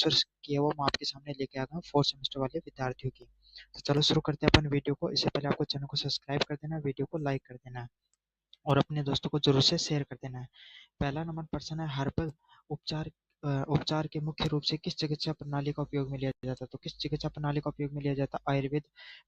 की है वो मैं आपके सामने लेके आ गया हूँ 4th सेमेस्टर वाले विद्यार्थियों की। तो चलो शुरू करते हैं अपन वीडियो को। इससे पहले आपको चैनल को सब्सक्राइब कर देना है, वीडियो को लाइक कर देना है और अपने दोस्तों को जरूर से शेयर कर देना है। पहला नंबर प्रश्न है, हर्बल उपचार उपचार के मुख्य रूप से किस चिकित्सा प्रणाली का उपयोग में लिया जाता है? तो किस चिकित्सा प्रणाली का उपयोग में लिया जाता है? आयुर्वेद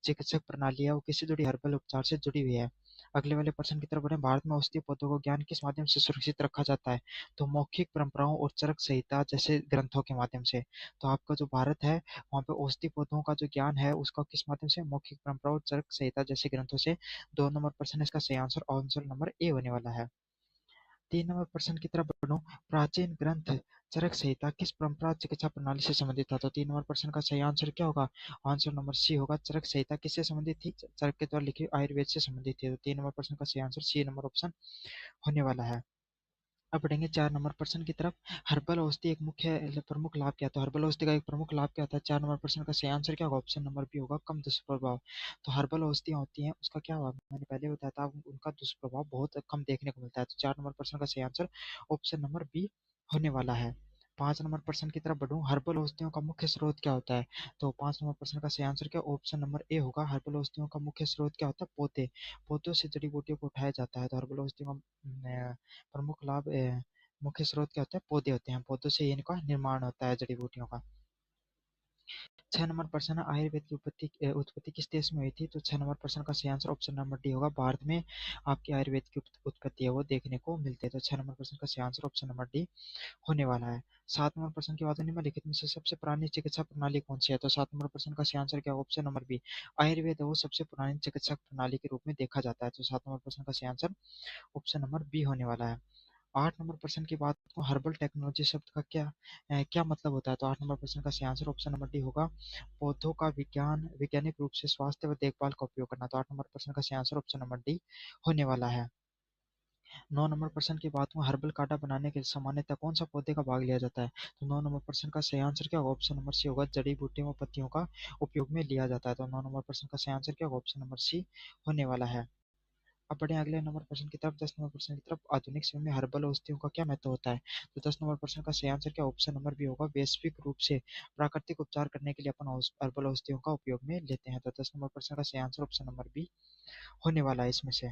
चिकित्सक प्रणाली है वो किससे जुड़ी? हर्बल उपचार से जुड़ी हुई है। अगले वाले प्रश्न की तरफ बढ़े, भारत में औषधीय पौधों को ज्ञान किस माध्यम से सुरक्षित रखा जाता है? तो मौखिक परंपराओं और चरक संहिता जैसे ग्रंथों के माध्यम से। तो आपका जो भारत है वहाँ पे औषधीय पौधों का जो ज्ञान है उसका किस माध्यम से? मौखिक परंपराओं और चरक संहिता जैसे ग्रंथों से। 2 नंबर प्रश्न इसका सही आंसर ऑप्शन नंबर ए होने वाला है। 3 नंबर प्रश्न की तरफ बढ़ूं, प्राचीन ग्रंथ चरक संहिता किस परंपरा चिकित्सा प्रणाली से संबंधित था? तो 3 नंबर प्रश्न का सही आंसर क्या होगा? आंसर नंबर सी होगा। चरक संहिता किससे संबंधित थी? चरक के द्वारा लिखी आयुर्वेद से संबंधित थी। तो 3 नंबर प्रश्न का सही आंसर सी नंबर ऑप्शन होने वाला है। अब बढ़ेंगे 4 नंबर प्रश्न की तरफ, हर्बल औषधि एक मुख्य प्रमुख लाभ क्या था? हर्बल औषधि का एक प्रमुख लाभ क्या होता है? 4 नंबर प्रश्न का सही आंसर क्या होगा? ऑप्शन नंबर बी होगा, कम दुष्प्रभाव। तो हर्बल औषधियाँ होती हैं उसका क्या हुआ, मैंने पहले बताया था, उनका दुष्प्रभाव बहुत कम देखने को मिलता है। तो 4 नंबर प्रश्न का सही आंसर ऑप्शन नंबर बी होने वाला है। 5 नंबर प्रश्न की तरफ बढ़ूं, हर्बल औषधियों का मुख्य स्रोत क्या होता है? तो 5 नंबर प्रश्न का सही आंसर क्या? ऑप्शन नंबर ए होगा। हर्बल औषधियों का मुख्य स्रोत क्या होता है? पौधे। पौधों से जड़ी बूटियों को उठाया जाता है। तो हर्बल औषधियों का प्रमुख लाभ मुख्य स्रोत क्या होता है? पौधे होते हैं। पौधों से इनका निर्माण होता है जड़ी बूटियों का। 6 नंबर प्रश्न है, आयुर्वेद की उत्पत्ति किस देश में हुई थी? तो 6 नंबर प्रश्न का सही आंसर ऑप्शन नंबर डी होगा। भारत में आपकी आयुर्वेद की उत्पत्ति है वो देखने को मिलती है। तो 6 नंबर प्रश्न का सही आंसर ऑप्शन नंबर डी होने वाला है। 7 नंबर प्रश्न की बात है, निम्नलिखित में से सबसे पुरानी चिकित्सा प्रणाली कौन सी है? तो 7 नंबर प्रश्न का सही आंसर क्या? ऑप्शन नंबर बी, आयुर्वेद है वो सबसे पुरानी चिकित्सा प्रणाली के रूप में देखा जाता है। तो 7 नंबर प्रश्न का सही आंसर ऑप्शन नंबर बी होने वाला है। 8 नंबर प्रश्न की बात को, हर्बल टेक्नोलॉजी शब्द का क्या मतलब होता है? तो 8 नंबर प्रश्न का सही आंसर ऑप्शन नंबर डी होगा, पौधों का वैज्ञानिक रूप से स्वास्थ्य व देखभाल का उपयोग करना। तो 8 नंबर प्रश्न का सही आंसर ऑप्शन नंबर डी होने वाला है। 9 नंबर प्रश्न की बात में, हर्बल काढ़ा बनाने के लिए सामान्यतः कौन सा पौधे का भाग लिया जाता है? तो 9 नंबर प्रश्न का सही आंसर क्या होगा? ऑप्शन नंबर सी होगा, जड़ी बूटियों व पत्तियों का उपयोग में लिया जाता है। तो 9 नंबर प्रश्न का सही आंसर क्या होगा? ऑप्शन नंबर सी होने वाला है। अब बढ़े अगले नंबर प्रश्न की तरफ। 10 नंबर प्रश्न की तरफ, आधुनिक समय में हर्बल औषधियों का क्या महत्व होता है? तो 10 नंबर प्रश्न का सही आंसर क्या? ऑप्शन नंबर बी होगा, वैश्विक रूप से प्राकृतिक उपचार करने के लिए अपन हर्बल औषधियों का उपयोग में लेते हैं। तो 10 नंबर प्रश्न का सही आंसर ऑप्शन नंबर बी होने वाला है इसमें से।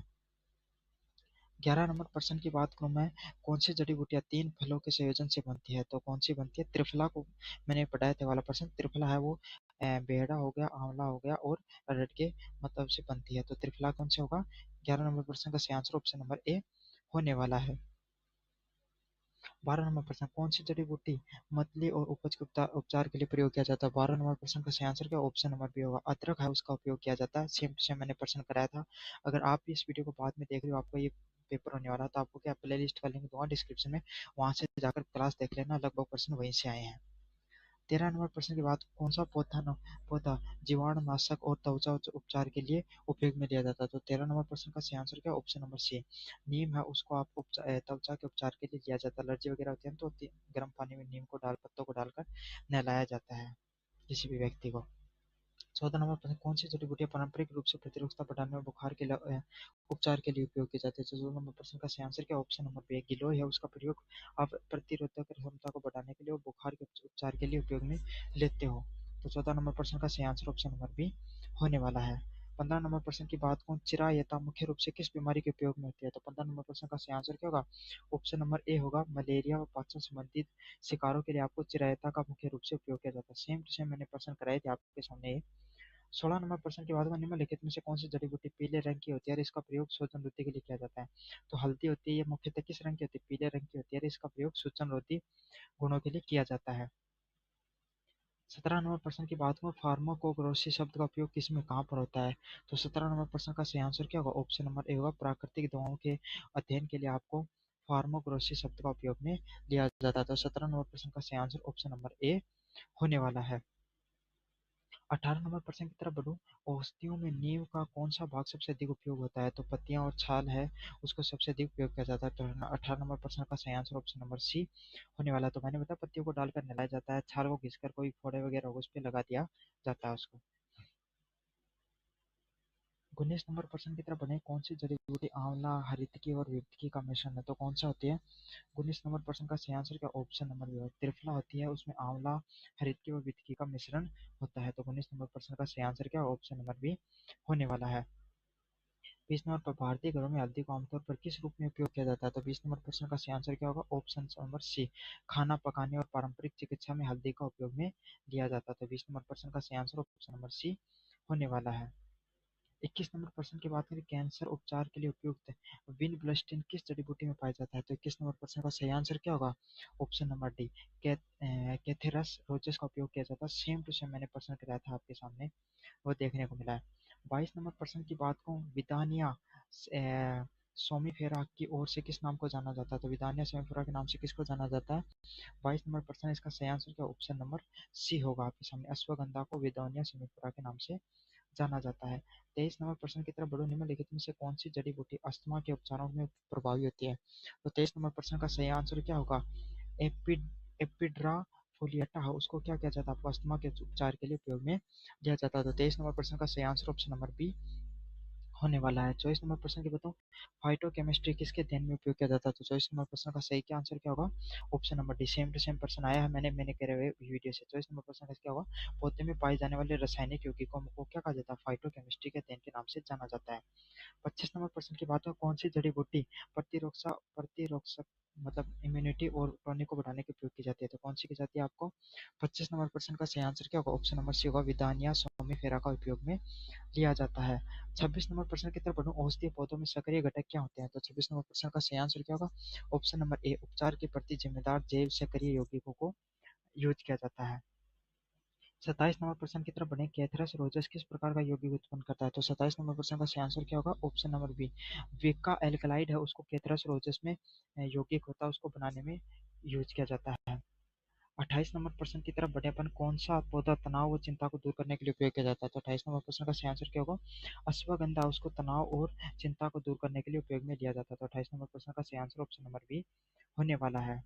11 नंबर प्रश्न की बात करूं मैं, कौन सी जड़ी बूटियां 3 फलों के संयोजन से बनती है? तो कौन सी बनती है? त्रिफला को मैंने पढ़ाया था वाला प्रश्न। त्रिफला है वो बेहड़ा हो गया, आंवला हो गया और अरहर के मतलब से बनती है। तो त्रिफला कौन से होगा? 11 नंबर प्रश्न का सही आंसर ऑप्शन नंबर ए होने वाला है। 12 नंबर प्रश्न, कौन सी जड़ी बूटी मतली और उपज के उपचार के लिए प्रयोग किया जाता है? 12 नंबर प्रश्न का सही आंसर क्या? ऑप्शन नंबर बी होगा, अदरक है उसका उपयोग किया जाता है। सेम टू सेम मैंने प्रश्न कराया था। अगर आप भी इस वीडियो को बाद में देख रहे हो, आपको ये पेपर होने वाला है, तो आपको क्या प्ले लिस्ट का लिंक दूंगा डिस्क्रिप्शन में, वहां से जाकर क्लास देख लेना, लगभग प्रश्न वहीं से आए हैं। 13 नंबर प्रश्न की बात, कौन सा पौधा जीवाणुनाशक और त्वचा उपचार के लिए उपयोग में लिया जाता है? तो 13 नंबर प्रश्न का सही आंसर क्या? ऑप्शन नंबर सी, नीम है उसको आप त्वचा के उपचार के लिए लिया जाता है। एलर्जी वगैरह होती है तो गर्म पानी में नीम को पत्तों को डालकर नहलाया जाता है किसी भी व्यक्ति को। 14 नंबर प्रश्न, कौन सी जड़ी बूटियां पारंपरिक रूप से प्रतिरोधकता बढ़ाने और बुखार के उपचार के लिए उपयोग की जाती है? 14 नंबर प्रश्न का सही आंसर क्या? ऑप्शन नंबर बी, गिलोय है उसका प्रयोग आप प्रतिरोधक क्षमता को बढ़ाने के लिए और बुखार के उपचार के लिए उपयोग में लेते हो। तो 14 नंबर प्रश्न का सही आंसर ऑप्शन नंबर बी होने वाला है। 15 नंबर प्रश्न की बात कौन, चिरायता मुख्य रूप से किस बीमारी के उपयोग में होती है? तो 15 नंबर प्रश्न का सही आंसर क्या होगा? ऑप्शन नंबर ए होगा, मलेरिया व पाचन संबंधित शिकारों के लिए आपको चिरायता का मुख्य रूप से उपयोग किया जाता है। सेम टू सेम मैंने प्रश्न कराए थे आपके सामने। 16 नंबर प्रश्न की बात में, निम्नलिखित में से कौन सी जड़ी बूटी पीले रंग की होती है और इसका प्रयोग सूजन रोधी के लिए किया जाता है? तो हल्दी होती है, ये मुख्यतः किस रंग की होती है? पीले रंग की होती है और इसका प्रयोग सूजन रोधी गुणों के लिए किया जाता है। 17 नंबर प्रश्न की बात में, फार्माकोग्नोसी शब्द का उपयोग किस में कहाँ पर होता है? तो 17 नंबर प्रश्न का सही आंसर क्या होगा? ऑप्शन नंबर ए होगा, प्राकृतिक दवाओं के अध्ययन के लिए आपको फार्माकोग्नोसी शब्द का उपयोग में लिया जाता है। तो 17 नंबर प्रश्न का सही आंसर ऑप्शन नंबर ए होने वाला है। 18 नंबर प्रश्न की तरफ बढ़ूं, औषधियों में नीम का कौन सा भाग सबसे अधिक उपयोग होता है? तो पत्तियां और छाल है उसको सबसे अधिक उपयोग किया जाता है। तो 18 नंबर प्रश्न का सही आंसर ऑप्शन नंबर सी होने वाला है। तो मैंने बताया, पत्तियों को डालकर नहलाया जाता है, छाल को घिसकर कोई फोड़े वगैरह हो उस पर लगा दिया जाता है उसको। 19 नंबर प्रश्न की तरफ बढ़े, कौन सी जड़ी बूटी आंवला, हरितकी और विपतकी का मिश्रण है, तो कौन सा होती है? 19 नंबर प्रश्न का सही आंसर क्या? ऑप्शन नंबर बी, त्रिफला होती है, उसमें आंवला, हरितकी और विपतकी का मिश्रण होता है। तो 19 नंबर प्रश्न का सही आंसर क्या? ऑप्शन नंबर बी होने वाला है। 20 नंबर पर भारतीय घरों में हल्दी को आमतौर पर किस रूप में उपयोग किया जाता है? तो 20 नंबर प्रश्न का सही आंसर क्या होगा? ऑप्शन नंबर सी, खाना पकाने और पारंपरिक चिकित्सा में हल्दी का उपयोग में लिया जाता है। तो 20 नंबर प्रश्न का सही आंसर ऑप्शन नंबर सी होने वाला है। 21 नंबर प्रश्न की बात करें, कैंसर उपचार के लिए उपयुक्त विनब्लस्टिन किस जड़ी बूटी में पाया जाता है? तो 21 नंबर प्रश्न का सही आंसर क्या होगा? ऑप्शन नंबर डी, कैथेरस रोजेस का उपयोग किया जाता है। सेम टू सेम मैंने प्रश्न कराया था आपके सामने, वो देखने को मिला है। 22 नंबर प्रश्न की बात को, विदानिया सोमीफेरा की ओर से किस नाम को जाना जाता है? तो विदानिया सोमीफेरा के नाम से किसको जाना जाता है? 22 नंबर प्रश्न, इसका सही आंसर क्या? ऑप्शन नंबर सी होगा आपके सामने, अश्वगंधा को विदानिया सोमीफेरा के नाम से जाना जाता है। 23 नंबर प्रश्न की तरफ बढ़ो, निम्नलिखित में से कौन सी जड़ी बूटी अस्थमा के उपचारों में प्रभावी होती है? तो 23 नंबर प्रश्न का सही आंसर क्या होगा? एपिड्रा फोलिएटा, उसको क्या किया जाता है? आपको अस्थमा के उपचार के लिए उपयोग में लिया जाता है। तो 23 नंबर प्रश्न का सही आंसर ऑप्शन नंबर बी होने वाला है। 24 नंबर प्रश्न की बताऊं, फाइटोकेमिस्ट्री किसके अध्ययन में उपयोग किया जाता है? तो 24 नंबर प्रश्न का सही क्या आंसर क्या होगा? Option number D, same to same प्रश्न आया है, मैंने करे हुए वीडियो से। 24 नंबर प्रश्न का क्या होगा? पौधे में पाए जाने वाले रासायनिक यौगिकों को क्या कहा जाता है? फाइटोकेमिस्ट्री के अध्ययन के नाम से जाना जाता है। 25 नंबर प्रश्न की बात हो, कौन सी जड़ी बूटी प्रतिरोधक मतलब इम्यूनिटी और टॉनिक को बढ़ाने के उपयोग की जाती है? तो कौन सी की जाती है आपको? 25 नंबर प्रश्न का सही आंसर क्या होगा? ऑप्शन नंबर सी होगा, विदानिया सोमेफेरा का उपयोग में लिया जाता है। 26 नंबर प्रश्न की तरफ बढ़ूं, औषधीय पौधों में सक्रिय घटक क्या होते हैं? तो 26 नंबर प्रश्न का सही आंसर क्या होगा? ऑप्शन नंबर ए, उपचार के प्रति जिम्मेदार जैव सक्रिय यौगिकों को यूज किया जाता है। 27 नंबर प्रश्न की तरफ बढ़े, कैथरस रोजस किस प्रकार का यौगिक उत्पन्न करता है? तो 27 नंबर प्रश्न का सही आंसर क्या होगा? ऑप्शन नंबर बी, विका एल्कलाइड है, उसको कैथरस रोजस में यौगिक होता है, उसको बनाने में यूज किया जाता है। 28 नंबर प्रश्न की तरफ बढ़े अपन, कौन सा पौधा तनाव और चिंता को दूर करने के लिए उपयोग किया जाता है? तो 28 नंबर प्रश्न का सही आंसर क्या होगा? अश्वगंधा, उसको तनाव और चिंता को दूर करने के लिए उपयोग में लिया जाता है। तो 28 नंबर प्रश्न का सही आंसर ऑप्शन नंबर बी होने वाला है।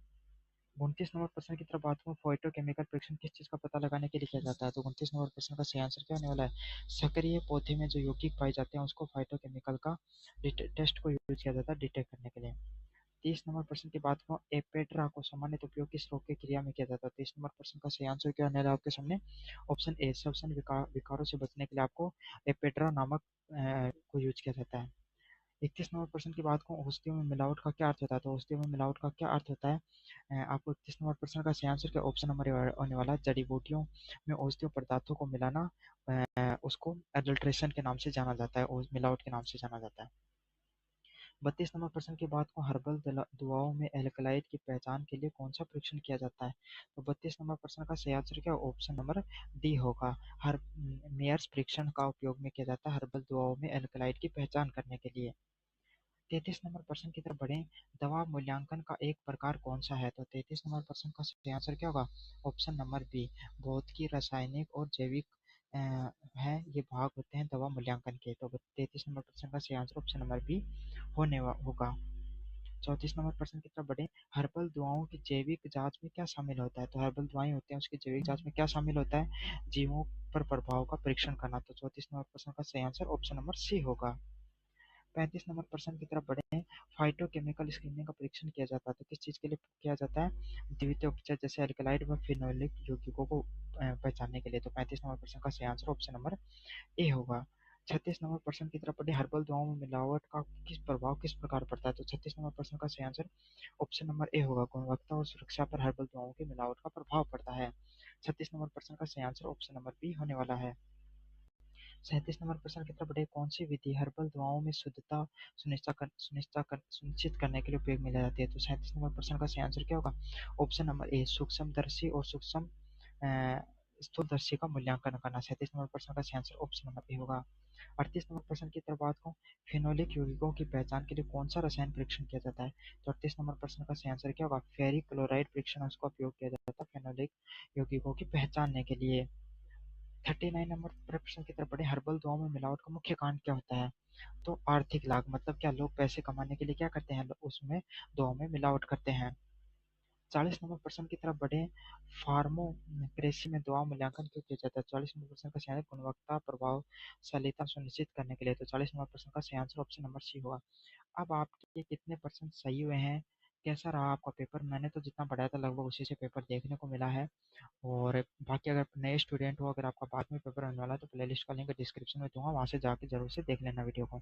29 नंबर प्रश्न की तरफ बात करूं, फाइटोकेमिकल परीक्षण किस चीज का पता लगाने के लिए किया जाता है? तो 29 नंबर प्रश्न का सही आंसर क्या होने वाला है? सक्रिय पौधे में जो यौगिक पाए जाते हैं उसको फाइटोकेमिकल का टेस्ट को यूज किया जाता है डिटेक्ट करने के लिए। 30 नंबर प्रश्न की बात करूं, एपेड्रा को सामान्यतः उपयोग किस रोग की क्रिया में किया जाता है? 30 नंबर प्रश्न का सही आंसर क्या होने वाला है आपके सामने? ऑप्शन ए, श्वसन विकारों से बचने के लिए आपको एपेड्रा नामक को यूज किया जाता है। 31 नंबर प्रश्न की बात करूं, औषधियों में मिलावट का क्या अर्थ होता है? तो औषधियों में मिलावट का क्या अर्थ होता है? आपको 31 नंबर प्रश्न का सही आंसर क्या ऑप्शन नंबर होने वाला है? जड़ी बूटियों में औषधीय पदार्थों को मिलाना, उसको एडल्ट्रेशन के नाम से जाना जाता है और मिलावट के नाम से जाना जाता है। 32 नंबर प्रश्न की बात को, हर्बल दवाओं में एल्कलॉइड की पहचान के लिए कौन सा परीक्षण किया जाता है? तो 32 नंबर प्रश्न का सही आंसर क्या ऑप्शन नंबर डी होगा, हर मेयर्स परीक्षण का उपयोग में किया जाता है हर्बल दवाओं में एल्कलॉइड की पहचान करने के लिए। 33 नंबर प्रश्न की तरफ बढ़े, दवा मूल्यांकन का एक प्रकार कौन सा है? तो 33 नंबर प्रश्न का सही आंसर क्या होगा? ऑप्शन नंबर बी, भौतिकी, रासायनिक और जैविक है, ये भाग होते हैं दवा मूल्यांकन के। तो 33 नंबर प्रश्न का सही आंसर ऑप्शन नंबर बी होगा। 34 नंबर प्रश्न की तरफ बढ़े, हर्बल दवाओं की जैविक जांच में क्या शामिल होता है? तो हर्बल दवाएं होती हैं, उसकी जैविक जांच में क्या शामिल होता है? जीवों पर प्रभाव का परीक्षण करना। तो 34 नंबर प्रश्न का सही आंसर ऑप्शन नंबर सी होगा। 35 नंबर प्रश्न की तरफ बढ़े, फाइटोकेमिकल स्क्रीनिंग का परीक्षण किया जाता है, तो किस चीज के लिए किया जाता है? द्वितीय उपचार जैसे एल्कलाइड व फिनोलिक यौगिकों को पहचानने के लिए। तो 35 नंबर प्रश्न का सही आंसर ऑप्शन नंबर ए होगा। 36 नंबर प्रश्न की तरफ बढ़े, हर्बल दवाओं में मिलावट का किस प्रकार पड़ता है? तो 36 नंबर प्रश्न का सही आंसर ऑप्शन नंबर ए होगा, गुणवत्ता और सुरक्षा पर हर्बल दवाओं की मिलावट का प्रभाव पड़ता है। 36 नंबर प्रश्न का सही आंसर ऑप्शन नंबर बी होने वाला है। 37 नंबर प्रश्न की तरफ बढ़े, कौन सी विधि हर्बल दवाओं में शुद्धता सुनिश्चित करने के लिए उपयोग में लाई जाती है? तो 37 नंबर प्रश्न का सही आंसर क्या होगा? ऑप्शन नंबर ए, सूक्ष्मदर्शी और सूक्ष्म स्थूलदर्शी का मूल्यांकन करना। 37 नंबर प्रश्न का सही आंसर ऑप्शन नंबर ए होगा। 38 नंबर प्रश्न की तरफ बात करूं, फेनोलिक यौगिकों की पहचान के लिए कौन सा रसायन परीक्षण किया जाता है? तो 38 नंबर प्रश्न का सही आंसर क्या होगा? फेरिक क्लोराइड परीक्षण, उसका उपयोग किया जाता है फेनोलिक यौगिकों की पहचानने के लिए। 39 नंबर प्रश्न की तरफ बढ़े, हर्बल दवाओं में मिलावट का मुख्य कारण क्या होता है? तो आर्थिक लाभ, मतलब क्या लोग पैसे कमाने के लिए क्या करते हैं? उसमें दवाओं में मिलावट करते हैं। 40-90% की तरफ बढ़े। फार्मो कृषि में दवा मूल्यांकन क्यों किया जाता है? 40-90% का सही आंसर गुणवत्ता प्रभावशीलता सुनिश्चित करने के लिए। तो 40-90% का सही आंसर ऑप्शन नंबर सी होगा। अब आपके कितने परसेंट सही हुए हैं? कैसा रहा आपका पेपर? मैंने तो जितना पढ़ाया था लगभग उसी से पेपर देखने को मिला है। और बाकी अगर नए स्टूडेंट हो, अगर आपका बाद में पेपर होने वाला है, तो प्लेलिस्ट का लिंक डिस्क्रिप्शन में दूंगा, वहाँ से जाके जरूर से देख लेना वीडियो को।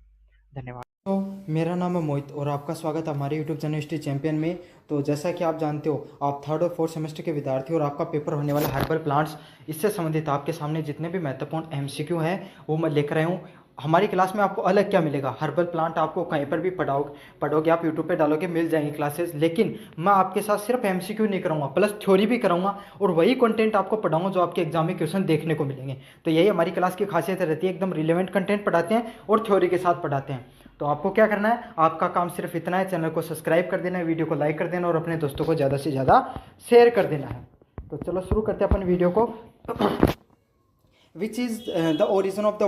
धन्यवाद। तो मेरा नाम है मोहित और आपका स्वागत है हमारे यूट्यूब चैनल हिस्ट्री चैंपियन में। तो जैसा कि आप जानते हो, आप थर्ड और फोर्थ सेमेस्टर के विद्यार्थी और आपका पेपर होने वाला हर्बल प्लांट्स, इससे संबंधित आपके सामने जितने भी महत्वपूर्ण एमसीक्यू हैं वो मैं लेकर आया हूँ। हमारी क्लास में आपको अलग क्या मिलेगा, हर्बल प्लांट आपको कहीं पर भी पढ़ोगे आप यूट्यूब पे डालोगे मिल जाएंगी क्लासेस, लेकिन मैं आपके साथ सिर्फ एमसीक्यू नहीं कराऊंगा, प्लस थ्योरी भी कराऊंगा और वही कंटेंट आपको पढ़ाऊंगा जो आपके एग्जाम में क्वेश्चन देखने को मिलेंगे। तो यही हमारी क्लास की खासियत रहती है, एकदम रिलेवेंट कंटेंट पढ़ाते हैं और थ्योरी के साथ पढ़ाते हैं। तो आपको क्या करना है, आपका काम सिर्फ इतना है, चैनल को सब्सक्राइब कर देना है, वीडियो को लाइक कर देना और अपने दोस्तों को ज़्यादा से ज़्यादा शेयर कर देना है। तो चलो शुरू करते हैं अपन वीडियो को। Which is the origin of the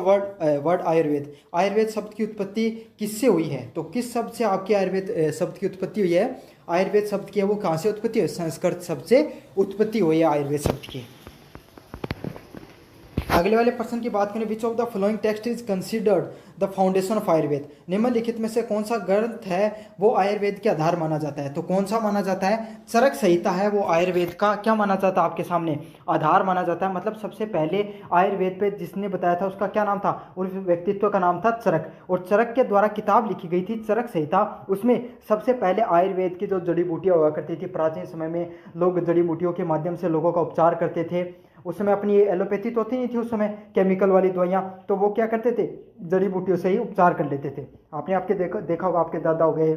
word Ayurveda. Ayurveda शब्द की उत्पत्ति किससे हुई है? तो किस शब्द से आपकी आयुर्वेद शब्द की उत्पत्ति हुई है? आयुर्वेद शब्द की है वो कहाँ से उत्पत्ति हुई? संस्कृत शब्द से उत्पत्ति हुई है आयुर्वेद शब्द की। अगले वाले प्रश्न की बात करें, which of the following text is considered the foundation of Ayurveda. निम्नलिखित में से कौन सा ग्रंथ है वो आयुर्वेद के आधार माना जाता है? तो कौन सा माना जाता है? चरक संहिता है वो आयुर्वेद का क्या माना जाता है? आपके सामने आधार माना जाता है। मतलब सबसे पहले आयुर्वेद पे जिसने बताया था उसका क्या नाम था? उस व्यक्तित्व का नाम था चरक, और चरक के द्वारा किताब लिखी गई थी चरक संहिता। उसमें सबसे पहले आयुर्वेद की जो जड़ी बूटियाँ हुआ करती थी, प्राचीन समय में लोग जड़ी बूटियों के माध्यम से लोगों का उपचार करते थे। उस समय अपनी एलोपैथी तो होती नहीं थी उस समय, केमिकल वाली दवाइयाँ, तो वो क्या करते थे, जड़ी बूटियों से ही उपचार कर लेते थे। आपने आपके देखा होगा, आपके दादा हो गए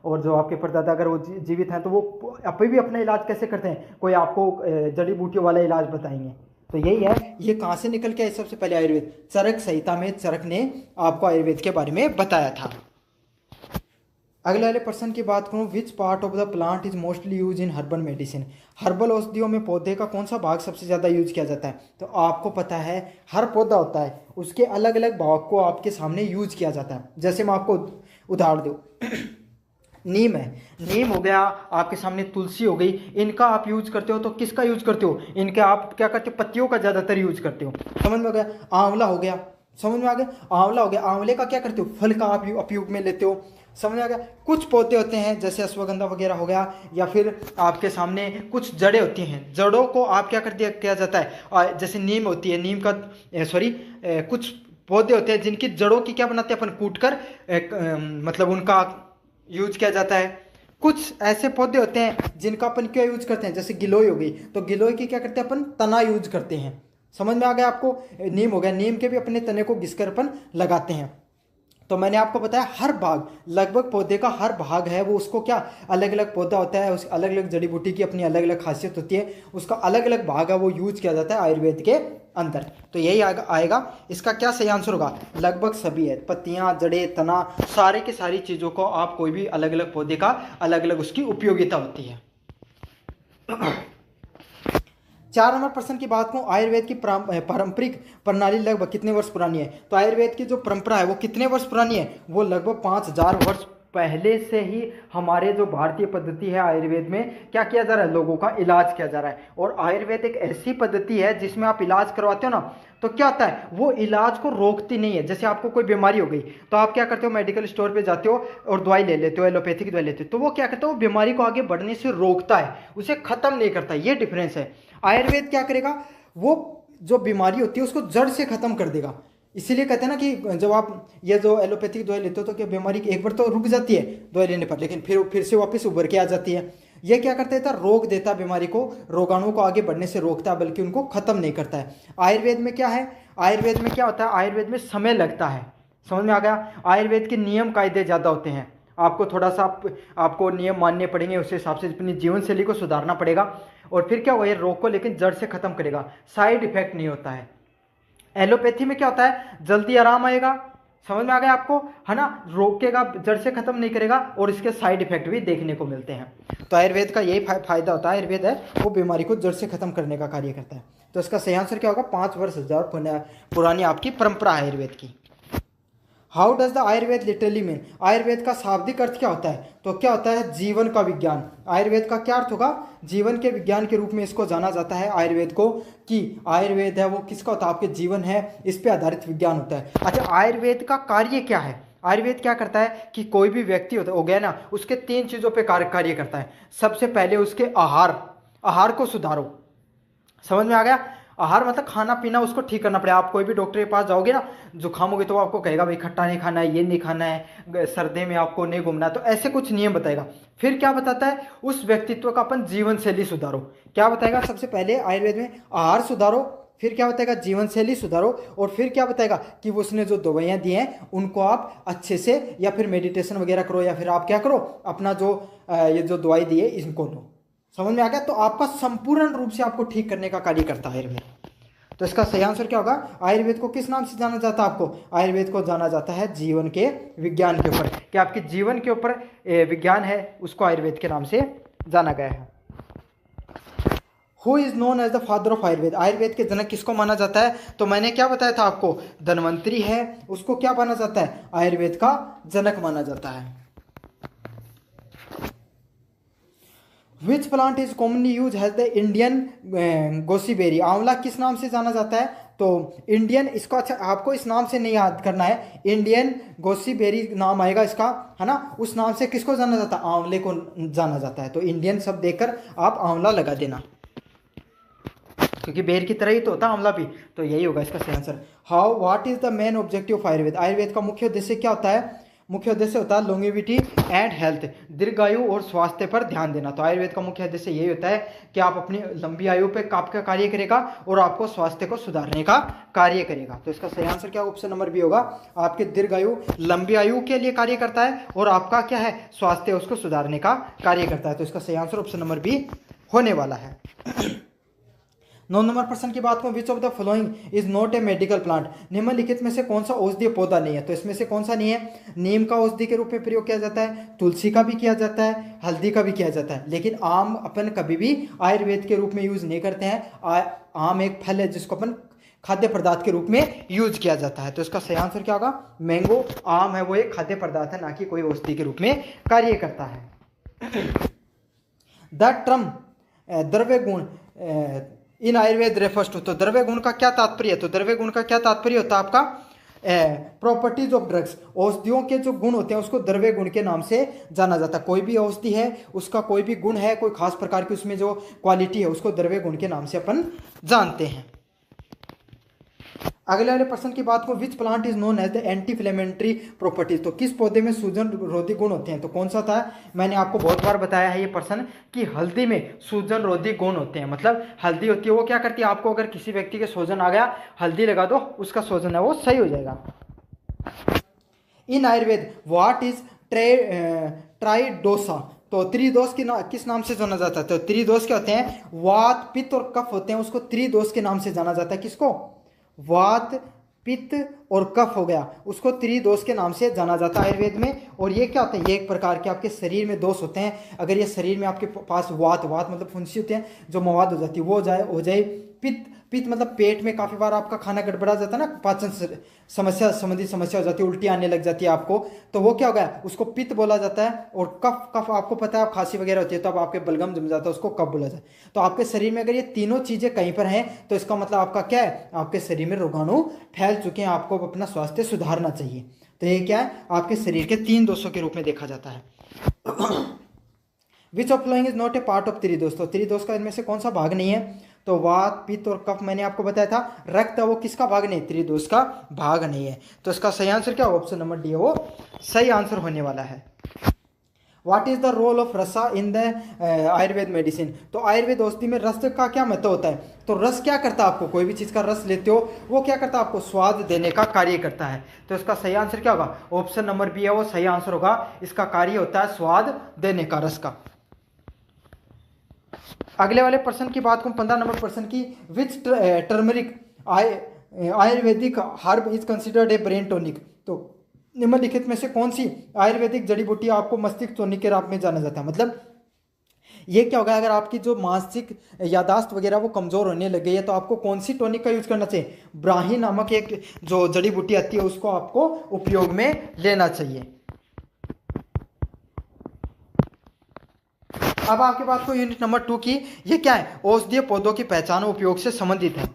और जो आपके परदादा अगर वो जीवित हैं तो वो अभी भी अपना इलाज कैसे करते हैं, कोई आपको जड़ी बूटियों वाला इलाज बताएंगे। तो यही है, ये कहाँ से निकल के आए? सबसे पहले आयुर्वेद, चरक संहिता में चरक ने आपको आयुर्वेद के बारे में बताया था। अगले वाले प्रश्न की बात करूँ, which part of the plant is mostly use in herbal medicine. Herbal औषधियों में पौधे का कौन सा भाग सबसे ज़्यादा यूज किया जाता है? तो आपको पता है हर पौधा होता है उसके अलग अलग भाग को आपके सामने यूज किया जाता है। जैसे मैं आपको उदाहरण दूँ, नीम है, नीम हो गया, आपके सामने तुलसी हो गई, इनका आप यूज करते हो तो किसका यूज करते हो? इनके आप क्या करते हो, पत्तियों का ज़्यादातर यूज करते हो। समझ में आ गया? आंवला हो गया, समझ में आ गया? आंवला हो गया, आंवले का क्या करते हो, फल का आप उपयोग में लेते हो। समझ में आ गया? कुछ पौधे होते हैं जैसे अश्वगंधा वगैरह हो गया, या फिर आपके सामने कुछ जड़ें होती हैं, जड़ों को आप क्या कर दिया किया जाता है, जैसे नीम होती है, नीम का कुछ पौधे होते हैं जिनकी जड़ों की क्या बनाते हैं अपन, कूट कर मतलब उनका यूज किया जाता है। कुछ ऐसे पौधे होते हैं जिनका अपन क्या यूज करते हैं, जैसे गिलोय हो गई, तो गिलोय की क्या करते हैं अपन, तना यूज करते हैं। समझ में आ गया आपको? नीम हो गया, नीम के भी अपने तने को घिसकर अपन लगाते हैं। तो मैंने आपको बताया हर भाग, लगभग पौधे का हर भाग है वो, उसको क्या अलग अलग पौधा होता है, उस अलग अलग जड़ी बूटी की अपनी अलग अलग खासियत होती है, उसका अलग अलग भाग है वो यूज किया जाता है आयुर्वेद के अंदर। तो यही आएगा। इसका क्या सही आंसर होगा? लगभग सभी है, पत्तियां, जड़े, तना, सारे के सारी चीज़ों को आप कोई भी अलग अलग पौधे का अलग अलग उसकी उपयोगिता होती है। 4 नंबर प्रश्न की बात करूँ, आयुर्वेद की पारंपरिक प्रणाली लगभग कितने वर्ष पुरानी है? तो आयुर्वेद की जो परंपरा है वो कितने वर्ष पुरानी है? वो लगभग 5000 वर्ष पहले से ही हमारे जो भारतीय पद्धति है आयुर्वेद में क्या किया जा रहा है, लोगों का इलाज किया जा रहा है। और आयुर्वेद एक ऐसी पद्धति है जिसमें आप इलाज करवाते हो ना, तो क्या होता है, वो इलाज को रोकती नहीं है। जैसे आपको कोई बीमारी हो गई तो आप क्या करते हो, मेडिकल स्टोर पे जाते हो और दवाई ले लेते हो, एलोपैथिक दवाई लेते हो, तो वो क्या करता है, वो बीमारी को आगे बढ़ने से रोकता है, उसे खत्म नहीं करता। ये डिफरेंस है। आयुर्वेद क्या करेगा, वो जो बीमारी होती है उसको जड़ से खत्म कर देगा। इसीलिए कहते हैं ना कि जब आप ये जो एलोपैथिक दवाई लेते हो तो क्या बीमारी एक बार तो रुक जाती है दवाई लेने पर, लेकिन फिर से वापस उभर के आ जाती है। ये क्या करता है, रोक देता है बीमारी को, रोगाणुओं को आगे बढ़ने से रोकता है, बल्कि उनको खत्म नहीं करता है। आयुर्वेद में क्या है, आयुर्वेद में क्या होता है, आयुर्वेद में समय लगता है। समझ में आ गया? आयुर्वेद के नियम कायदे ज़्यादा होते हैं, आपको थोड़ा सा आपको नियम मानने पड़ेंगे, उस हिसाब से अपनी जीवन शैली को सुधारना पड़ेगा। और फिर क्या हुआ, ये रोग को लेकिन जड़ से खत्म करेगा, साइड इफेक्ट नहीं होता है। एलोपैथी में क्या होता है, जल्दी आराम आएगा। समझ में आ गया आपको, है ना? रोकेगा, जड़ से खत्म नहीं करेगा, और इसके साइड इफेक्ट भी देखने को मिलते हैं। तो आयुर्वेद का यही फायदा होता है, आयुर्वेद है वो बीमारी को जड़ से खत्म करने का कार्य करता है। तो इसका सही आंसर क्या होगा, 5 वर्ष हजार पुरानी आपकी परंपरा है आयुर्वेद की। How does the Ayurveda literally mean, Ayurveda का शाब्दिक अर्थ क्या होता है? तो क्या होता है? जीवन का विज्ञान। आयुर्वेद का क्या अर्थ होगा? जीवन के विज्ञान के रूप में इसको जाना जाता है आयुर्वेद को, कि आयुर्वेद है वो किसका होता है? आपके जीवन है, इस पे आधारित विज्ञान होता है। अच्छा, आयुर्वेद का कार्य क्या है? आयुर्वेद क्या करता है कि कोई भी व्यक्ति होता हो गया ना, उसके 3 चीज़ों पे कार्य करता है। सबसे पहले उसके आहार को सुधारो। समझ में आ गया? आहार मतलब खाना पीना उसको ठीक करना पड़ेगा। आप कोई भी डॉक्टर के पास जाओगे ना, जुकाम होगी तो वो आपको कहेगा भाई खट्टा नहीं खाना है, ये नहीं खाना है, सर्दी में आपको नहीं घूमना है, तो ऐसे कुछ नियम बताएगा। फिर क्या बताता है? उस व्यक्तित्व का अपन जीवन शैली सुधारो। क्या बताएगा? सबसे पहले आयुर्वेद में आहार सुधारो, फिर क्या बताएगा? जीवन शैली सुधारो, और फिर क्या बताएगा कि वो उसने जो दवाइयाँ दी हैं उनको आप अच्छे से या फिर मेडिटेशन वगैरह करो, या फिर आप क्या करो, अपना जो ये जो दवाई दी है इनको लो। समझ में आ गया? तो आपका संपूर्ण रूप से आपको ठीक करने का कार्य करता है आयुर्वेद। तो इसका सही आंसर क्या होगा? आयुर्वेद को किस नाम से जाना जाता है? आपको आयुर्वेद को जाना जाता है जीवन के विज्ञान के ऊपर, कि आपके जीवन के ऊपर विज्ञान है, उसको आयुर्वेद के नाम से जाना गया है। Who is known as the father of Ayurveda, Ayurveda के जनक किसको माना जाता है? तो मैंने क्या बताया था आपको, धन्वंतरी है, उसको क्या माना जाता है? आयुर्वेद का जनक माना जाता है। Which plant is commonly use as the Indian gooseberry, आंवला किस नाम से जाना जाता है? तो इंडियन, इसको अच्छा आपको इस नाम से नहीं याद करना है, इंडियन गोसीबेरी नाम आएगा इसका, है ना। उस नाम से किसको जाना जाता है? आंवले को जाना जाता है। तो इंडियन शब्द देखकर आप आंवला लगा देना, क्योंकि बेर की तरह ही तो होता है आंवला भी, तो यही होगा इसका सही answer. How what is the main objective of Ayurveda, Ayurveda का मुख्य उद्देश्य क्या होता है? मुख्य उद्देश्य होता है लॉन्गेविटी एंड हेल्थ, दीर्घायु और स्वास्थ्य पर ध्यान देना। तो आयुर्वेद का मुख्य उद्देश्य यही होता है कि आप अपनी लंबी आयु पे आपका कार्य करेगा और आपको स्वास्थ्य को सुधारने का कार्य करेगा। तो इसका सही आंसर क्या? ऑप्शन नंबर बी होगा। आपके दीर्घायु, लंबी आयु के लिए कार्य करता है, और आपका क्या है? स्वास्थ्य, उसको सुधारने का कार्य करता है। तो इसका सही आंसर ऑप्शन नंबर बी होने वाला है। 9 नंबर प्रश्न की बात करूं, which of the following is not A medical plant, निम्नलिखित में से कौन सा औषधीय पौधा नहीं है? तो इसमें से कौन सा नहीं है? नीम का औषधि के रूप में प्रयोग किया जाता है, तुलसी का भी किया जाता है, हल्दी का भी किया जाता है, लेकिन आम अपन कभी भी आयुर्वेद के रूप में यूज नहीं करते हैं। आम एक फल है जिसको अपन खाद्य पदार्थ के रूप में यूज किया जाता है। तो इसका सही आंसर क्या होगा? मैंगो, आम है वो एक खाद्य पदार्थ है, ना कि कोई औषधि के रूप में कार्य करता है। द टर्म द्रव्य गुण इन आयुर्वेद रेफर्स टू, तो द्रव्य गुण का क्या तात्पर्य है? तो द्रव्य गुण का क्या तात्पर्य होता है आपका? प्रॉपर्टीज ऑफ ड्रग्स, औषधियों के जो गुण होते हैं उसको द्रव्य गुण के नाम से जाना जाता है। कोई भी औषधि है, उसका कोई भी गुण है, कोई खास प्रकार की उसमें जो क्वालिटी है, उसको द्रव्य गुण के नाम से अपन जानते हैं। अगले वाले प्रश्न की बात को, which plant is known as the anti inflammatory properties, तो किस पौधे में सूजन रोधी गुण होते हैं? तो कौन सा था? मैंने आपको बहुत बार बताया है ये प्रश्न कि हल्दी में सूजन रोधी गुण होते हैं। मतलब हल्दी होती है वो क्या करती है, आपको अगर किसी व्यक्ति के सूजन आ गया, हल्दी लगा दो, उसका सूजन है वो सही हो जाएगा। इन आयुर्वेद व्हाट इज ट्राइडोसा, तो त्रिदोष किस नाम से जाना जाता है? तो त्रिदोष क्या होते हैं? वात, पित्त और कफ होते हैं, उसको त्रिदोष के नाम से जाना जाता है। किसको? वात, पित्त और कफ हो गया, उसको त्रिदोष के नाम से जाना जाता है आयुर्वेद में। और ये क्या होता है? ये एक प्रकार के आपके शरीर में दोष होते हैं। अगर ये शरीर में आपके पास वात मतलब फुंसी होते हैं, जो मवाद हो जाती है वो हो जाए। पित्त मतलब पेट में काफ़ी बार आपका खाना गड़बड़ा जाता है ना, पाचन समस्या संबंधी समस्या हो जाती है, उल्टी आने लग जाती है आपको, तो वो क्या होगा? उसको पित्त बोला जाता है। और कफ आपको पता है, खांसी वगैरह होती है तो अब आपके बलगम जम जाता है, उसको कफ बोला जाता है। तो आपके शरीर में अगर ये तीनों चीज़ें कहीं पर हैं, तो इसका मतलब आपका क्या है? आपके शरीर में रोगाणु फैल चुके हैं, आपको अपना स्वास्थ्य सुधारना चाहिए। तो ये क्या है? आपके शरीर के 3 दोषों के रूप में देखा जाता है। Which of following is not a part of tridosha, तो त्रिदोष का इनमें से कौन सा भाग नहीं है? तो वात, पित्त और कफ मैंने आपको बताया था। रक्त वो किसका भाग नहीं? त्रिदोष का भाग नहीं है। तो इसका सही आंसर क्या? ऑप्शन नंबर डी है वो सही आंसर होने वाला है। What is the role of rasa in the Ayurveda medicine, तो आयुर्वेद औषधि में रस का क्या महत्व होता है? तो रस क्या करता है? आपको कोई भी चीज़ का रस लेते हो, वो क्या करता है? आपको स्वाद देने का कार्य करता है। तो इसका सही आंसर क्या होगा? ऑप्शन नंबर बी है वो सही आंसर होगा। इसका कार्य होता है स्वाद देने का, रस का। अगले वाले प्रश्न की बात करूं, 15 नंबर प्रश्न की, which turmeric Ayurvedic herb is considered a brain tonic, तो निम्नलिखित में से कौन सी आयुर्वेदिक जड़ी बूटी आपको मस्तिष्क टॉनिक के रूप में जाना जाता है? मतलब ये क्या होगा, अगर आपकी जो मानसिक यादाश्त वगैरह वो कमज़ोर होने लग गई है तो आपको कौन सी टॉनिक का यूज़ करना चाहिए? ब्राही नामक एक जो जड़ी बूटी आती है उसको आपको उपयोग में लेना चाहिए। अब आपके पास को यूनिट नंबर 2 की, ये क्या है, औषधीय पौधों की पहचान और उपयोग से संबंधित है।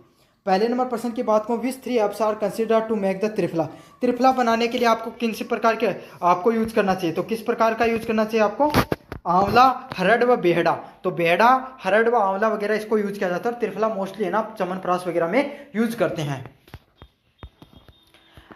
पहले नंबर प्रश्न की बात करूं, which 3 herbs are consider to make the Triphala. Triphala बनाने के लिए आपको किन से प्रकार के आपको यूज करना चाहिए? तो किस प्रकार का यूज करना चाहिए आपको? आंवला, हरड़ व बेहड़ा। तो बेहड़ा, हरड़ व आंवला वगैरह इसको यूज किया जाता है। और त्रिफला मोस्टली है ना चमनप्राश वगैरह में यूज करते हैं।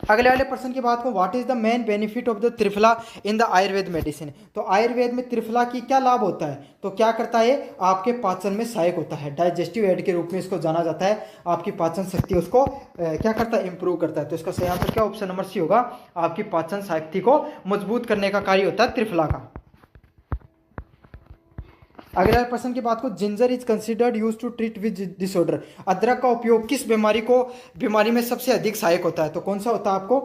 अगले वाले प्रश्न की बात को, what is the main benefit of the triphala in the Ayurveda medicine. तो आयुर्वेद में त्रिफला की क्या लाभ होता है? तो क्या करता है, आपके पाचन में सहायक होता है, डाइजेस्टिव एड के रूप में इसको जाना जाता है। आपकी पाचन शक्ति उसको क्या करता है, इंप्रूव करता है। तो इसका सही आंसर क्या, ऑप्शन नंबर सी होगा। आपकी पाचन शक्ति को मजबूत करने का कार्य होता है त्रिफला का। अगला प्रश्न की बात को, ginger is considered use to treat which disorder. अदरक का उपयोग किस बीमारी में सबसे अधिक सहायक होता है? तो कौन सा होता है आपको?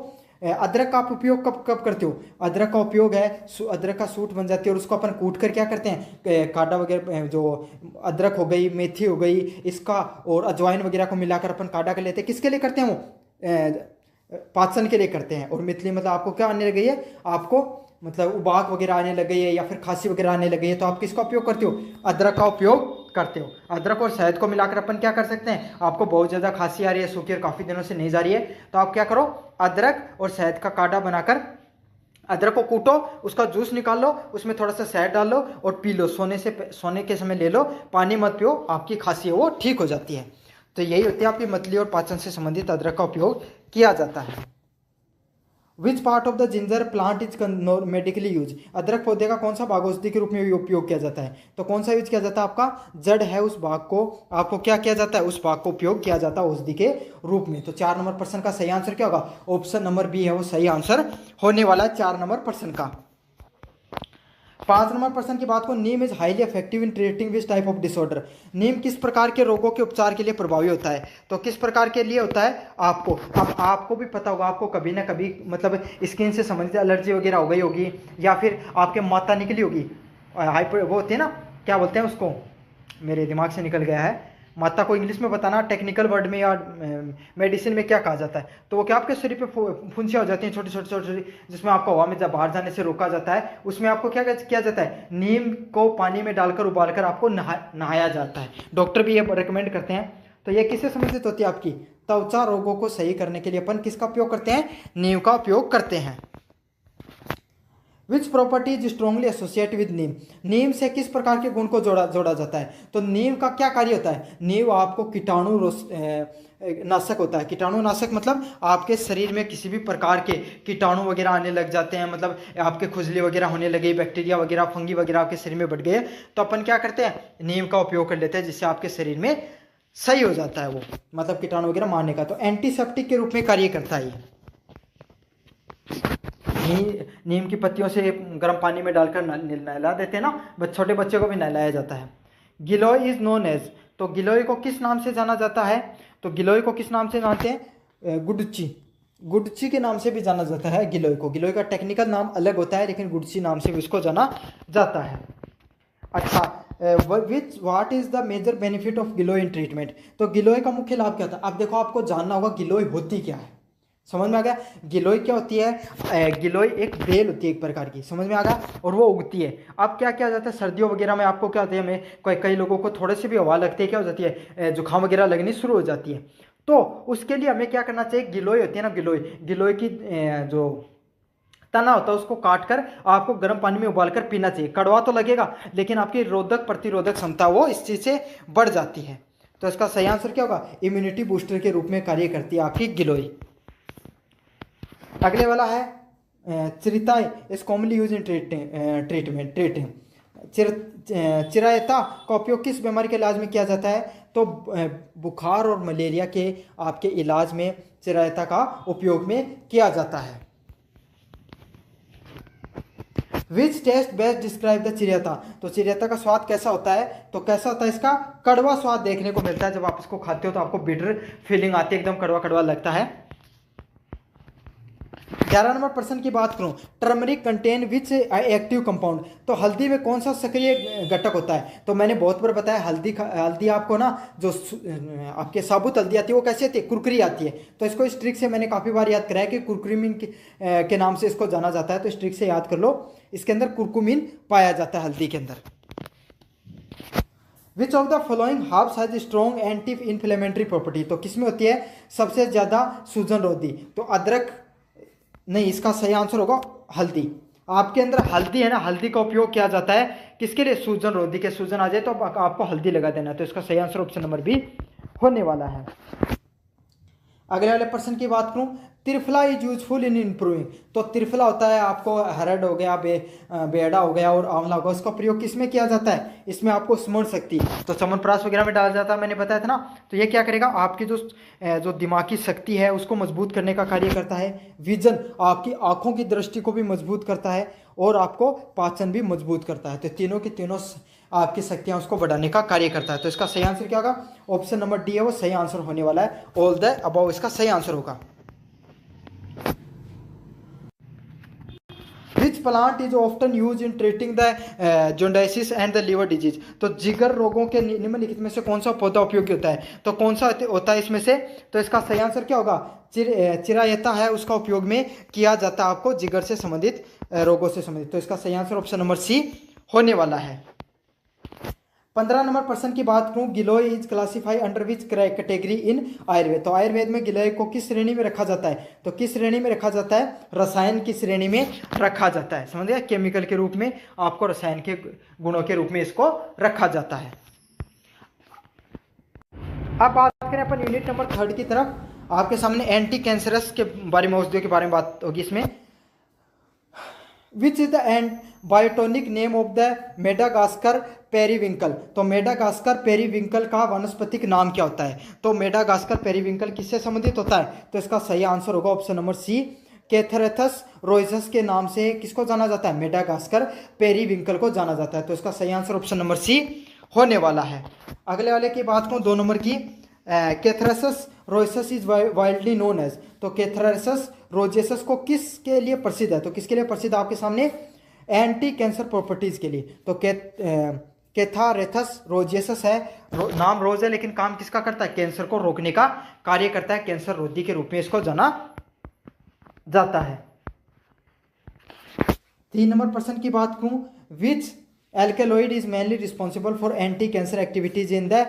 अदरक का आप उपयोग कब कब करते हो? अदरक का उपयोग है, अदरक का सूट बन जाती है और उसको अपन कूट कर क्या करते हैं, काढ़ा वगैरह, जो अदरक हो गई, मेथी हो गई, इसका और अजवाइन वगैरह को मिलाकर अपन काढ़ा कर लेते हैं। किसके लिए करते हैं वो? पाचन के लिए करते हैं। और मितली मतलब आपको क्या आने लग गई है, आपको मतलब उबाक वगैरह आने लग गई है या फिर खांसी वगैरह आने लग गई है, तो आप किसका उपयोग करते हो? अदरक का उपयोग करते हो। अदरक और शहद को मिलाकर अपन क्या कर सकते हैं, आपको बहुत ज़्यादा खांसी आ रही है, सूखी और काफ़ी दिनों से नहीं जा रही है, तो आप क्या करो, अदरक और शहद का काढ़ा बनाकर अदरक को कूटो, उसका जूस निकाल लो, उसमें थोड़ा सा शहद डाल लो और पी लो। सोने के समय ले लो, पानी मत पियो, आपकी खांसी है वो ठीक हो जाती है। तो यही होती है आपकी मतली और पाचन से संबंधित अदरक का उपयोग किया जाता है। Which part of the ginger plant is medically use. अदरक पौधे का कौन सा भाग औषधि के रूप में उपयोग किया जाता है? तो कौन सा यूज किया जाता है? आपका जड़ है, उस भाग को आपको क्या किया जाता है, उस भाग को उपयोग किया जाता है औषधि के रूप में। तो 4 नंबर प्रश्न का सही आंसर क्या होगा? ऑप्शन नंबर बी है वो सही आंसर होने वाला है 4 नंबर प्रश्न का। 5 नंबर प्रश्न की बात को, neem is highly effective in treating which type of disorder. नीम किस प्रकार के रोगों के उपचार के लिए प्रभावी होता है? तो किस प्रकार के लिए होता है आपको, अब आपको भी पता होगा, आपको कभी ना कभी मतलब स्किन से संबंधित एलर्जी वगैरह हो गई होगी, या फिर आपके माता निकली होगी, हाइपर वो होती है ना, क्या बोलते हैं उसको, मेरे दिमाग से निकल गया है, माता को इंग्लिश में बताना, टेक्निकल वर्ड में या मेडिसिन में क्या कहा जाता है। तो वो क्या आपके शरीर पे फुंसियाँ हो जाती हैं छोटी छोटी छोटी, जिसमें आपको हवा में जब बाहर जाने से रोका जाता है, उसमें आपको क्या किया जाता है, नीम को पानी में डालकर उबालकर आपको नहाया जाता है। डॉक्टर भी ये रिकमेंड करते हैं। तो ये किससे संबंधित होती है? आपकी त्वचा रोगों को सही करने के लिए अपन किसका उपयोग करते हैं? नीम का उपयोग करते हैं। Which property is strongly associate with neem. नीम से किस प्रकार के गुण को जोड़ा जाता है? तो नीम का क्या कार्य होता है? नीम आपको कीटाणु नाशक होता है। कीटाणु नाशक मतलब आपके शरीर में किसी भी प्रकार के कीटाणु वगैरह आने लग जाते हैं, मतलब आपके खुजली वगैरह होने लगे, बैक्टीरिया वगैरह, फंगी वगैरह आपके शरीर में बढ़ गए, तो अपन क्या करते हैं, नीम का उपयोग कर लेते हैं, जिससे आपके शरीर में सही हो जाता है वो, मतलब कीटाणु वगैरह मारने का। तो एंटीसेप्टिक के रूप में कार्य करता है ये। नीम की पत्तियों से गर्म पानी में डालकर नहला देते हैं ना, छोटे बच्चे को भी नहलाया जाता है। गिलोय इज नोन एज। तो गिलोय को किस नाम से जाना जाता है? तो गिलोय को किस नाम से जानते हैं? गुडची। गुडची के नाम से भी जाना जाता है गिलोय को। गिलोय का टेक्निकल नाम अलग होता है, लेकिन गुडची नाम से भी उसको जाना जाता है। अच्छा, what is the major benefit of giloy in treatment. तो गिलोय का मुख्य लाभ क्या था? अब देखो, आपको जानना होगा गिलोय होती क्या है। समझ में आ गया? गिलोय क्या होती है? गिलोय एक बेल होती है एक प्रकार की, समझ में आ गया, और वो उगती है। अब क्या क्या जाता है, सर्दियों वगैरह में आपको क्या होता है, हमें कई लोगों को थोड़े से भी हवा लगती है, क्या हो जाती है, जुकाम वगैरह लगनी शुरू हो जाती है। तो उसके लिए हमें क्या करना चाहिए, गिलोय होती है ना, गिलोय की जो तना होता है उसको काट कर आपको गर्म पानी में उबाल कर पीना चाहिए। कड़वा तो लगेगा, लेकिन आपकी प्रतिरोधक क्षमता वो इस चीज़ से बढ़ जाती है। तो इसका सही आंसर क्या होगा? इम्यूनिटी बूस्टर के रूप में कार्य करती है आपकी गिलोय। अगले वाला है chirayita is commonly use in treating. चिरायता का उपयोग किस बीमारी के इलाज में किया जाता है? तो बुखार और मलेरिया के आपके इलाज में चिरायता का उपयोग में किया जाता है। Which taste best describe the chirayita. तो चिरियता का स्वाद कैसा होता है? तो कैसा होता है, इसका कड़वा स्वाद देखने को मिलता है। जब आप इसको खाते हो तो आपको बिटर फीलिंग आती है, एकदम कड़वा कड़वा लगता है। 11 नंबर प्रश्न की बात करूं, turmeric contain which active compound, तो हल्दी में कौन सा सक्रिय घटक होता है? तो मैंने बहुत बार बताया, हल्दी आपको ना जो आपके साबुत हल्दी आती है वो कैसी आती है? कुरकुरी आती है। तो इसको इस ट्रिक से मैंने काफ़ी बार याद कराया कि कुरकुमिन के नाम से इसको जाना जाता है, तो इस ट्रिक से याद कर लो। इसके अंदर कुरकुमिन पाया जाता है हल्दी के अंदर। Which of the following herbs has strong anti inflammatory property, तो किसमें होती है सबसे ज्यादा सूजन रोधी? तो अदरक नहीं, इसका सही आंसर होगा हल्दी। आपके अंदर हल्दी है ना, हल्दी का उपयोग किया जाता है किसके लिए? सूजन रोधी के। सूजन आ जाए तो आपको हल्दी लगा देना, तो इसका सही आंसर ऑप्शन नंबर बी होने वाला है। अगले वाले प्रश्न की बात करूं, triphala is useful in improving, तो त्रिफला होता है आपको हरड़ हो गया, बेड़ा हो गया और आंवला हो गया, उसका प्रयोग किसमें किया जाता है? इसमें आपको स्मरण शक्ति, तो च्यवनप्राश वगैरह में डाला जाता है, मैंने बताया था ना। तो ये क्या करेगा? आपकी जो दिमागी शक्ति है उसको मजबूत करने का कार्य करता है। विजन, आपकी आंखों की दृष्टि को भी मजबूत करता है और आपको पाचन भी मजबूत करता है। तो तीनों की तीनों आपकी शक्तियां उसको बढ़ाने का कार्य करता है। तो इसका सही आंसर क्या होगा? ऑप्शन नंबर डी है वो सही आंसर होने वाला है। ऑल द अबव इसका सही आंसर होगा। Which plant is often use in treating the jaundice and the liver disease, तो जिगर रोगों के निम्नलिखित में से कौन सा पौधा उपयोगी होता है? तो कौन सा होता है इसमें से? तो इसका सही आंसर क्या होगा? चिरायता है, उसका उपयोग में किया जाता है आपको जिगर से संबंधित रोगों से संबंधित। तो इसका सही आंसर ऑप्शन नंबर सी होने वाला है। 15 नंबर प्रश्न की बात करूं, giloy is classify under which category in Ayurveda, तो आयुर्वेद में गिलोय को किस श्रेणी में रखा जाता है? तो किस श्रेणी में रखा जाता है? रसायन की श्रेणी में रखा जाता है। समझ गया? केमिकल के रूप में आपको रसायन के गुणों के रूप में इसको रखा जाता है। अब बात करें अपन यूनिट नंबर 3 की तरफ, आपके सामने एंटी कैंसरस के बारे में, औषधियों के बारे में बात होगी इसमें। Which is the and botanic name of the Madagascar periwinkle, तो मेडागास्कर पेरीविंकल का वनस्पतिक नाम क्या होता है? तो मेडागास्कर पेरीविंकल किससे संबंधित होता है? तो इसका सही आंसर होगा ऑप्शन नंबर सी, कैथरेथस रोइजस के नाम से किसको जाना जाता है? मेडागास्कर पेरीविंकल को जाना जाता है। तो इसका सही आंसर ऑप्शन नंबर सी होने वाला है। अगले वाले की बात करूं 2 नंबर की, कैथरेसस रोइसस इज वाइल्डली नोन एज, तो कैथरेसस रोजेसस को किसके लिए प्रसिद्ध है? तो किसके लिए प्रसिद्ध है? आपके सामने एंटी कैंसर प्रॉपर्टीज के लिए। तो कैथारेथस रोजेसस है, नाम रोज है लेकिन काम किसका करता है? कैंसर को रोकने का कार्य करता है। कैंसर रोधी के रूप में इसको जाना जाता है। 3 नंबर प्रश्न की बात करूं, विच alkaloid is mainly responsible for anti cancer activities in the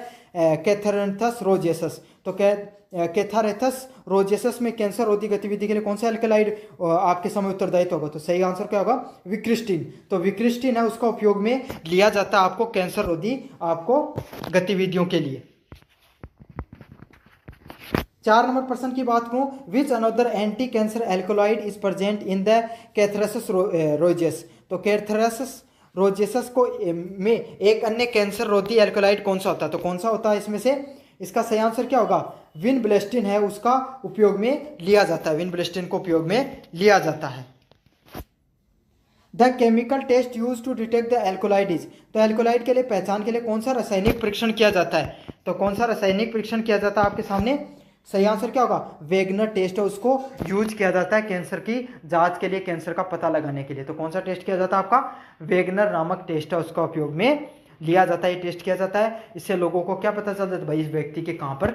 कैथारेथस रोजेसस, तो कैथारेथस रोजेसस में कैंसर रोधी गतिविधि के लिए कौन सा एल्केलाइड आपके समय उत्तरदायित्व होगा? तो सही आंसर क्या होगा? विक्रिस्टिन। तो विक्रिस्टिन है, उसका उपयोग में लिया जाता है आपको कैंसर रोधी आपको गतिविधियों के लिए। 4 नंबर प्रश्न की बात करूं, which another anti cancer alkaloid is present in the Catharanthus roseus, तो कैथरेसस रोजेसस को में एक अन्य कैंसर रोधी एल्कोलाइड कौन सा होता है? तो कौन सा होता है इसमें से? इसका सही आंसर क्या होगा? विनब्लेस्टिन है, उसका उपयोग में लिया जाता है। विनब्लेस्टिन को उपयोग में लिया जाता है। The chemical test use to detect the alkaloid is, तो एल्कोलाइड के लिए पहचान के लिए कौन सा रासायनिक परीक्षण किया जाता है? तो कौन सा रासायनिक परीक्षण किया जाता है आपके सामने? सही आंसर क्या होगा? वेगनर टेस्ट है, उसको यूज किया जाता है कैंसर की जांच के लिए, कैंसर का पता लगाने के लिए। तो कौन सा टेस्ट किया जाता है आपका? वेगनर नामक टेस्ट है, उसका उपयोग में लिया जाता है, ये टेस्ट किया जाता है। इससे लोगों को क्या पता चलता है? भाई इस व्यक्ति के कहाँ पर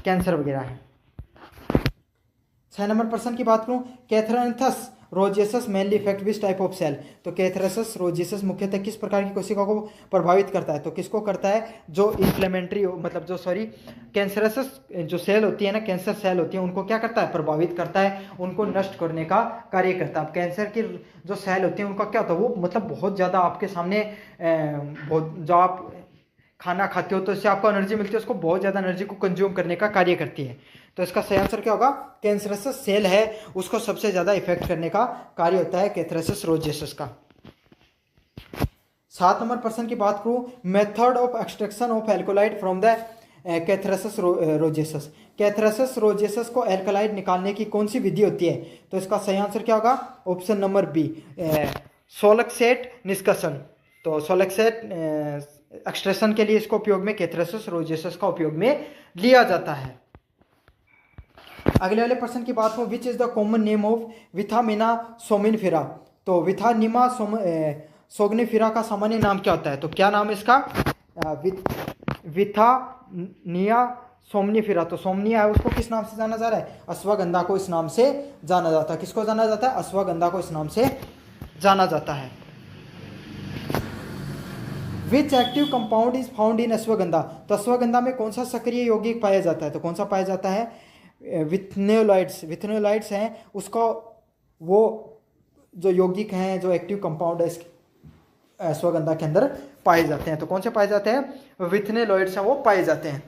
कैंसर वगैरह है। 6 नंबर प्रश्न की बात करूं, Catharanthus roseus mainly effect which type of cell, तो कैथरेसस रोजेसस मुख्यतः किस प्रकार की कोशिका को प्रभावित करता है? तो किसको करता है? जो इन्फ्लेमेटरी मतलब कैंसरस जो सेल होती है ना, कैंसर सेल होती है, उनको क्या करता है? प्रभावित करता है, उनको नष्ट करने का कार्य करता है। अब कैंसर की जो सेल होती है उनका क्या होता है? वो मतलब बहुत ज़्यादा आपके सामने जो आप खाना खाते हो तो इससे आपको एनर्जी मिलती है, उसको बहुत ज़्यादा एनर्जी को कंज्यूम करने का कार्य करती है। तो इसका सही आंसर क्या होगा? कैंसरस सेल है, उसको सबसे ज़्यादा इफेक्ट करने का कार्य होता है कैथरेसस रोजेसस का। 7 नंबर प्रश्न की बात करूं, method of extraction of alkaloid from the Catharanthus roseus, Catharanthus roseus को एल्कोलाइड निकालने की कौन सी विधि होती है? तो इसका सही आंसर क्या होगा? ऑप्शन नंबर बी, सोलक्सेट निष्कर्षण। तो सोलक्सेट एक्सट्रैक्शन के लिए इसको उपयोग में कैथरेसस रोजेसस का उपयोग में लिया जाता है। अगले वाले प्रश्न की बात हो, which is the common name of Withania somnifera. तो विथानिमा सोगनिफेरा का सामान्य नाम क्या होता है? तो क्या नाम है इसका? Withania somnifera. तो सोमनिया है उसको किस नाम से जाना जा रहा है? अश्वगंधा को इस नाम से जाना जाता है। किसको जाना जाता है? अश्वगंधा को इस नाम से जाना जाता है। Which active compound is found in ashwagandha. तो अश्वगंधा में कौन सा सक्रिय यौगिक पाया जाता है? तो कौन सा पाया जाता है? विथेनोलाइड्स हैं उसका, वो जो यौगिक हैं, जो एक्टिव कंपाउंड है अश्वगंधा के अंदर पाए जाते हैं। तो कौन से पाए जाते हैं? विथेनोलाइड्स हैं वो पाए जाते हैं।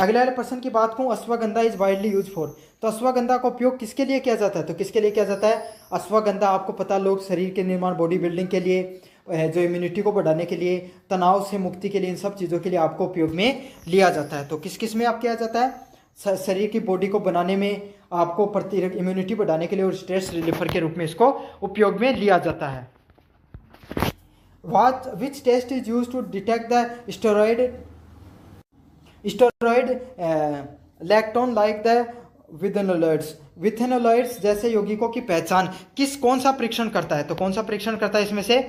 अगले वाले प्रश्न की बात करूं, ashwagandha is widely use for. तो अश्वगंधा का उपयोग किसके लिए किया जाता है? तो किसके लिए किया जाता है? अश्वगंधा आपको पता है, लोग शरीर के निर्माण, बॉडी बिल्डिंग के लिए, जो इम्यूनिटी को बढ़ाने के लिए, तनाव से मुक्ति के लिए, इन सब चीज़ों के लिए आपको उपयोग में लिया जाता है। तो किस किस में आप किया जाता है? शरीर की बॉडी को बनाने में, आपको इम्यूनिटी बढ़ाने के लिए, और स्ट्रेस रिलीफर के रूप में इसको उपयोग में लिया जाता है। Which test is use to detect the steroid lactone like the withanolides जैसे यौगिकों की पहचान कौन सा परीक्षण करता है? तो कौन सा परीक्षण करता है इसमें से?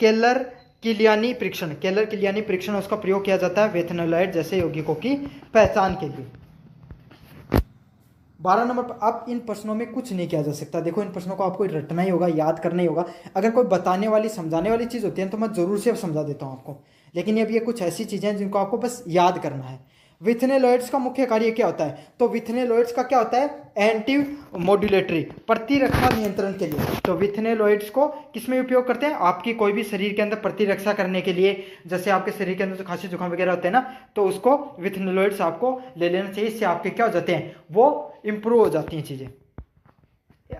केलर किलियानी परीक्षण उसका प्रयोग किया जाता है विथेनोलाइड जैसे यौगिकों की पहचान के लिए। 12 नंबर पर, अब इन प्रश्नों में कुछ नहीं किया जा सकता। देखो, इन प्रश्नों को आपको रटना ही होगा, याद करना ही होगा। अगर कोई बताने वाली, समझाने वाली चीज़ होती है तो मैं ज़रूर से समझा देता हूँ आपको, लेकिन अब ये कुछ ऐसी चीज़ें हैं जिनको आपको बस याद करना है। विथेनोलाइड्स का मुख्य कार्य क्या होता है? तो विथेनोलाइड्स का क्या होता है? एंटी मॉड्यूलेटरी, प्रतिरक्षा नियंत्रण के लिए। तो विथेनोलाइड्स को किसमें उपयोग करते हैं? आपकी कोई भी शरीर के अंदर प्रतिरक्षा करने के लिए, जैसे आपके शरीर के अंदर जो खांसी जुकाम वगैरह होते हैं ना, तो उसको विथेनोलाइड्स आपको ले लेना चाहिए। इससे आपके क्या हो जाते हैं? वो इंप्रूव हो जाती हैं चीज़ें,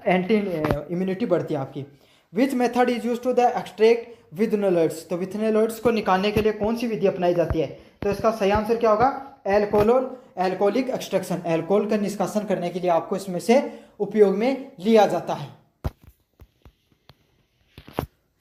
एंटी इम्यूनिटी बढ़ती है आपकी। Which method is use to the extract withanolides. तो विथेनोलाइड्स को निकालने के लिए कौन सी विधि अपनाई जाती है? तो इसका सही आंसर क्या होगा? Alcoholic extraction. एल्कोहल का निष्कासन करने के लिए आपको इसमें से उपयोग में लिया जाता है।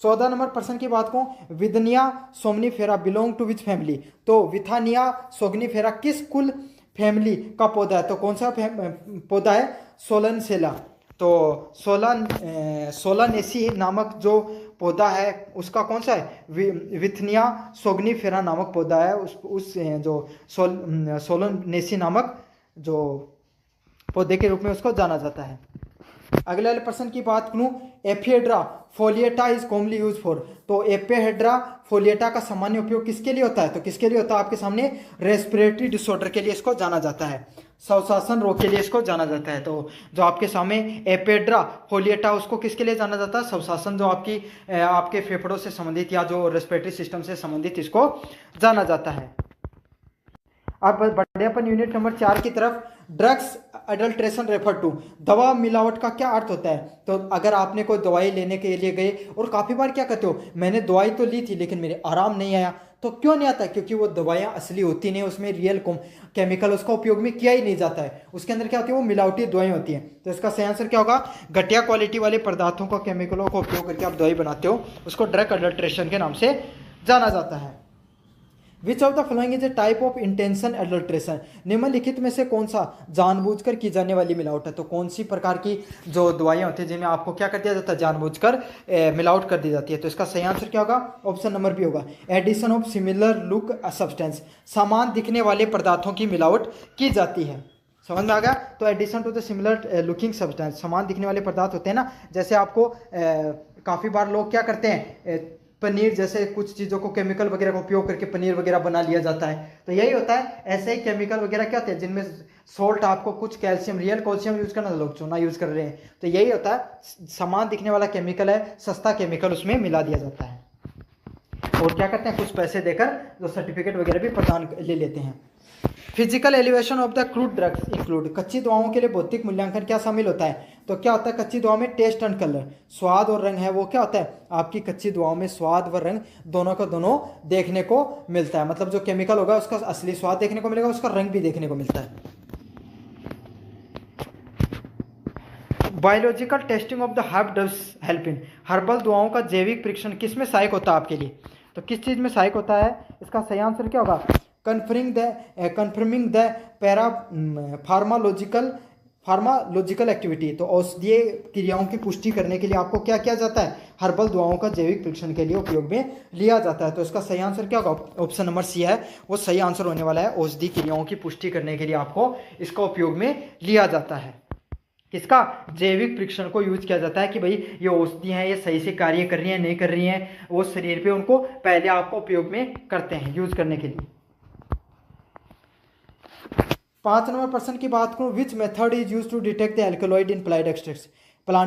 14 नंबर प्रश्न की बात को, Withania somnifera belong to which family. तो विथानिया सोमनीफेरा किस कुल फैमिली का पौधा है? तो कौन सा पौधा है? सोलनसेला। तो सोलानेसी नामक जो पौधा है उसका कौन सा है? विथनिया सोगनीफेरा नामक पौधा है। उस जो सोलानेसी नामक जो पौधे के रूप में उसको जाना जाता है। अगले वाले प्रश्न की बात करूं, एपिहेड्रा फोलिएटा इज कॉमनली यूज फॉर। तो एपिहेड्रा फोलिएटा का सामान्य उपयोग किसके लिए होता है? तो किसके लिए होता है? आपके सामने रेस्पिरेटरी डिसऑर्डर के लिए इसको जाना जाता है, श्वसन रोग के लिए इसको जाना जाता है। तो जो आपके सामने एपिहेड्रा फोलिएटा, उसको किसके लिए जाना जाता है? श्वसन, जो आपके फेफड़ों से संबंधित या जो रेस्पिरेटरी सिस्टम से संबंधित, इसको जाना जाता है। अब बढ़े अपन यूनिट नंबर 4 की तरफ। ड्रग्स अडल्ट्रेशन रेफर टू, दवा मिलावट का क्या अर्थ होता है? तो अगर आपने कोई दवाई लेने के लिए गए और काफ़ी बार क्या कहते हो, मैंने दवाई तो ली थी लेकिन मेरे आराम नहीं आया। तो क्यों नहीं आता? क्योंकि वो दवाइयाँ असली होती नहीं, उसमें रियल केमिकल उसका उपयोग में किया ही नहीं जाता है। उसके अंदर क्या होती है? वो मिलावटी दवाएं होती हैं। तो इसका सही आंसर क्या होगा? घटिया क्वालिटी वाले पदार्थों को, केमिकलों का उपयोग करके आप दवाई बनाते हो, उसको ड्रग अडल्ट्रेशन के नाम से जाना जाता है। Which of the following is a type of intention adulteration. निम्नलिखित में से कौन सा जानबूझकर की जाने वाली मिलावट है? तो कौन सी प्रकार की जो दवाइयाँ होती है जिनमें आपको क्या कर दिया जाता है? जानबूझकर मिलावट कर दी जाती है। तो इसका सही आंसर क्या होगा? ऑप्शन नंबर बी होगा, addition of similar look substance. समान दिखने वाले पदार्थों की मिलावट की जाती है। समझ में आ गया? तो addition to the similar looking substance, समान दिखने वाले पदार्थ होते हैं ना, जैसे आपको काफ़ी बार लोग क्या करते हैं, पनीर जैसे कुछ चीज़ों को केमिकल वगैरह का उपयोग करके पनीर वगैरह बना लिया जाता है। तो यही होता है, ऐसे ही केमिकल वगैरह क्या होते हैं जिनमें सोल्ट, आपको कुछ कैल्शियम, रियल कैल्शियम यूज करना, लोग चूना यूज कर रहे हैं। तो यही होता है, समान दिखने वाला केमिकल है, सस्ता केमिकल उसमें मिला दिया जाता है। और क्या करते हैं, कुछ पैसे देकर जो सर्टिफिकेट वगैरह भी प्रदान ले लेते हैं। Physical elevation of the crude drugs include, कच्ची दवाओं के लिए भौतिक मूल्यांकन क्या शामिल होता है? तो क्या होता है कच्ची दवाओं में? टेस्ट एंड कलर, स्वाद और रंग है वो क्या होता है? आपकी कच्ची दवाओं में स्वाद व रंग दोनों का दोनों देखने को मिलता है। मतलब जो केमिकल होगा उसका असली स्वाद देखने को मिलेगा, उसका रंग भी देखने को मिलता है। Biological testing of the herb does help in, herbal दवाओं का जैविक परीक्षण किस में सहायक होता है आपके लिए? तो किस चीज़ में सहायक होता है? इसका सही आंसर क्या होगा? Confirming the para pharmacological activity. तो औषधीय क्रियाओं की पुष्टि करने के लिए आपको क्या किया जाता है, हर्बल दवाओं का जैविक परीक्षण के लिए उपयोग में लिया जाता है। तो इसका सही आंसर क्या होगा, ऑप्शन नंबर सी है वो सही आंसर होने वाला है। औषधीय क्रियाओं की पुष्टि करने के लिए आपको इसका उपयोग में लिया जाता है। किसका, जैविक परीक्षण को यूज किया जाता है कि भाई ये औषधि हैं, ये सही से कार्य कर रही हैं नहीं कर रही हैं, वो शरीर पे उनको पहले आपको उपयोग में करते हैं यूज करने के लिए। 5 नंबर प्रश्न की बात करूं, which method is use to detect the alkaloid in plant